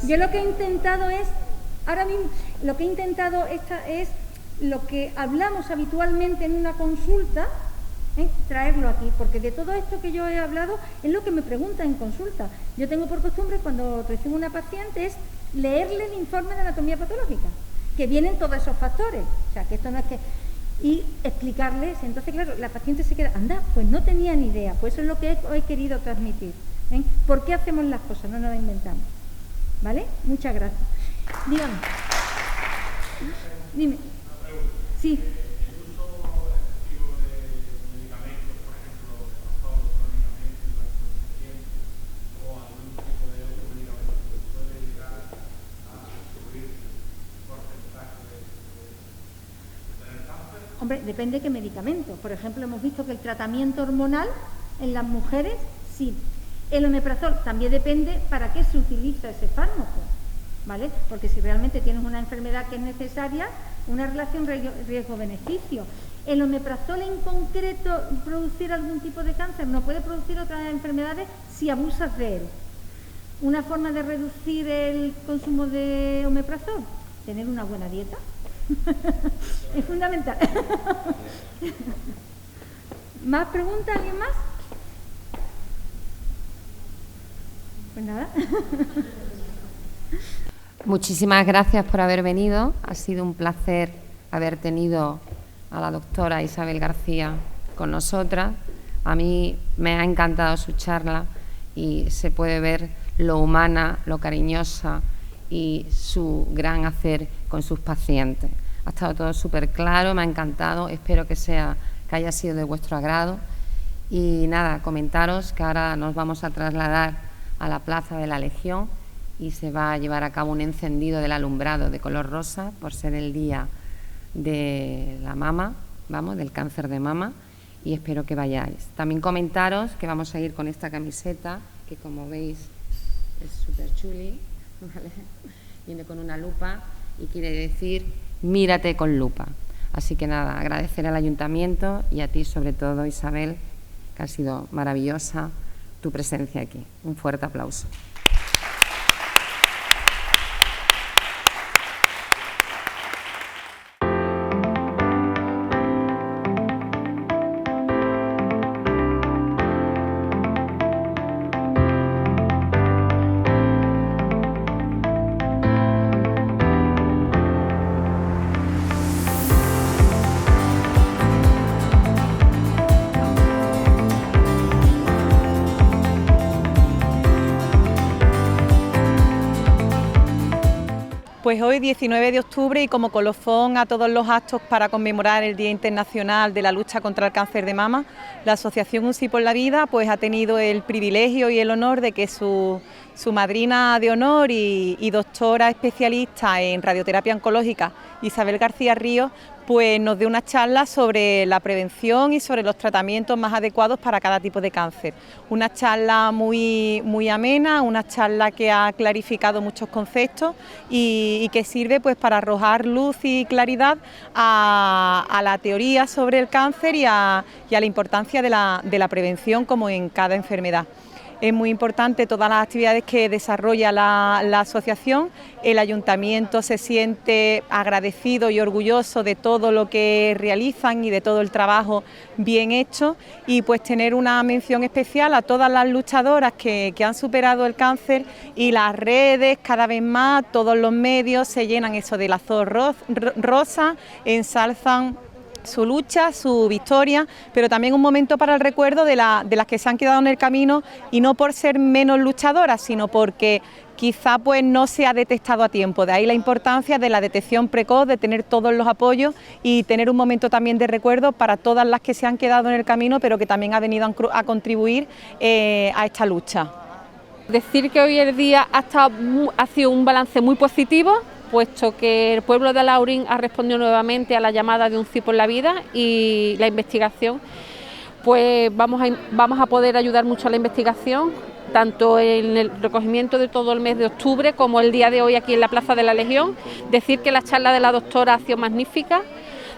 yo lo que he intentado es, ahora mismo, lo que he intentado es lo que hablamos habitualmente en una consulta, traerlo aquí, porque de todo esto que yo he hablado es lo que me preguntan en consulta. Yo tengo por costumbre, cuando recibo una paciente, es leerle el informe de anatomía patológica, que vienen todos esos factores. O sea, que esto no es que... Y explicarles. Entonces, claro, la paciente se queda, anda, pues no tenía ni idea. Pues eso es lo que he querido transmitir. ¿Por qué hacemos las cosas? No nos las inventamos. ¿Vale? Muchas gracias. Dígame. Dime. Sí. Hombre, depende de qué medicamento. Por ejemplo, hemos visto que el tratamiento hormonal en las mujeres, sí. El omeprazol también depende para qué se utiliza ese fármaco, ¿vale? Porque si realmente tienes una enfermedad que es necesaria, una relación riesgo-beneficio. El omeprazol en concreto, producir algún tipo de cáncer, no puede producir otras enfermedades si abusas de él. Una forma de reducir el consumo de omeprazol, tener una buena dieta. Es fundamental. ¿Más preguntas? ¿Alguien más? Pues nada. Muchísimas gracias por haber venido. Ha sido un placer haber tenido a la doctora Isabel García con nosotras. A mí me ha encantado su charla y se puede ver lo humana, lo cariñosa y su gran hacer con sus pacientes. Ha estado todo súper claro, me ha encantado, espero que haya sido de vuestro agrado. Y nada, comentaros que ahora nos vamos a trasladar a la Plaza de la Legión y se va a llevar a cabo un encendido del alumbrado de color rosa por ser el día de la mama, del cáncer de mama, y espero que vayáis. También comentaros que vamos a ir con esta camiseta que como veis es súper chuli, ¿vale? Viene con una lupa y quiere decir mírate con lupa. Así que nada, agradecer al Ayuntamiento y a ti sobre todo, Isabel, que ha sido maravillosa tu presencia aquí. Un fuerte aplauso. Pues hoy 19 de octubre y como colofón a todos los actos para conmemorar el Día Internacional de la Lucha contra el Cáncer de Mama, la Asociación Un Sí por la Vida pues ha tenido el privilegio y el honor de que su madrina de honor y doctora especialista en radioterapia oncológica, Isabel García Ríos, pues nos dé una charla sobre la prevención y sobre los tratamientos más adecuados para cada tipo de cáncer. Una charla muy amena, una charla que ha clarificado muchos conceptos y que sirve pues para arrojar luz y claridad a la teoría sobre el cáncer y a la importancia de la prevención como en cada enfermedad. Es muy importante todas las actividades que desarrolla la asociación. El ayuntamiento se siente agradecido y orgulloso de todo lo que realizan y de todo el trabajo bien hecho, y pues tener una mención especial a todas las luchadoras que han superado el cáncer, y las redes cada vez más, todos los medios se llenan eso de lazos rosa, ensalzan su lucha, su victoria, pero también un momento para el recuerdo de las que se han quedado en el camino, y no por ser menos luchadoras, sino porque quizá pues no se ha detectado a tiempo. De ahí la importancia de la detección precoz, de tener todos los apoyos y tener un momento también de recuerdo para todas las que se han quedado en el camino, pero que también ha venido a contribuir a esta lucha. Decir que hoy el día ha sido un balance muy positivo, puesto que el pueblo de Alhaurín ha respondido nuevamente a la llamada de Un Sí por la Vida, y la investigación, pues vamos a poder ayudar mucho a la investigación, tanto en el recogimiento de todo el mes de octubre como el día de hoy aquí en la Plaza de la Legión. Decir que la charla de la doctora ha sido magnífica.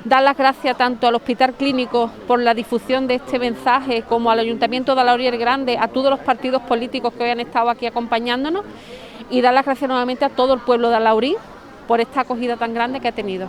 Dar las gracias tanto al Hospital Clínico por la difusión de este mensaje, como al Ayuntamiento de Alhaurín el Grande, a todos los partidos políticos que hoy han estado aquí acompañándonos, y dar las gracias nuevamente a todo el pueblo de Alhaurín por esta acogida tan grande que ha tenido.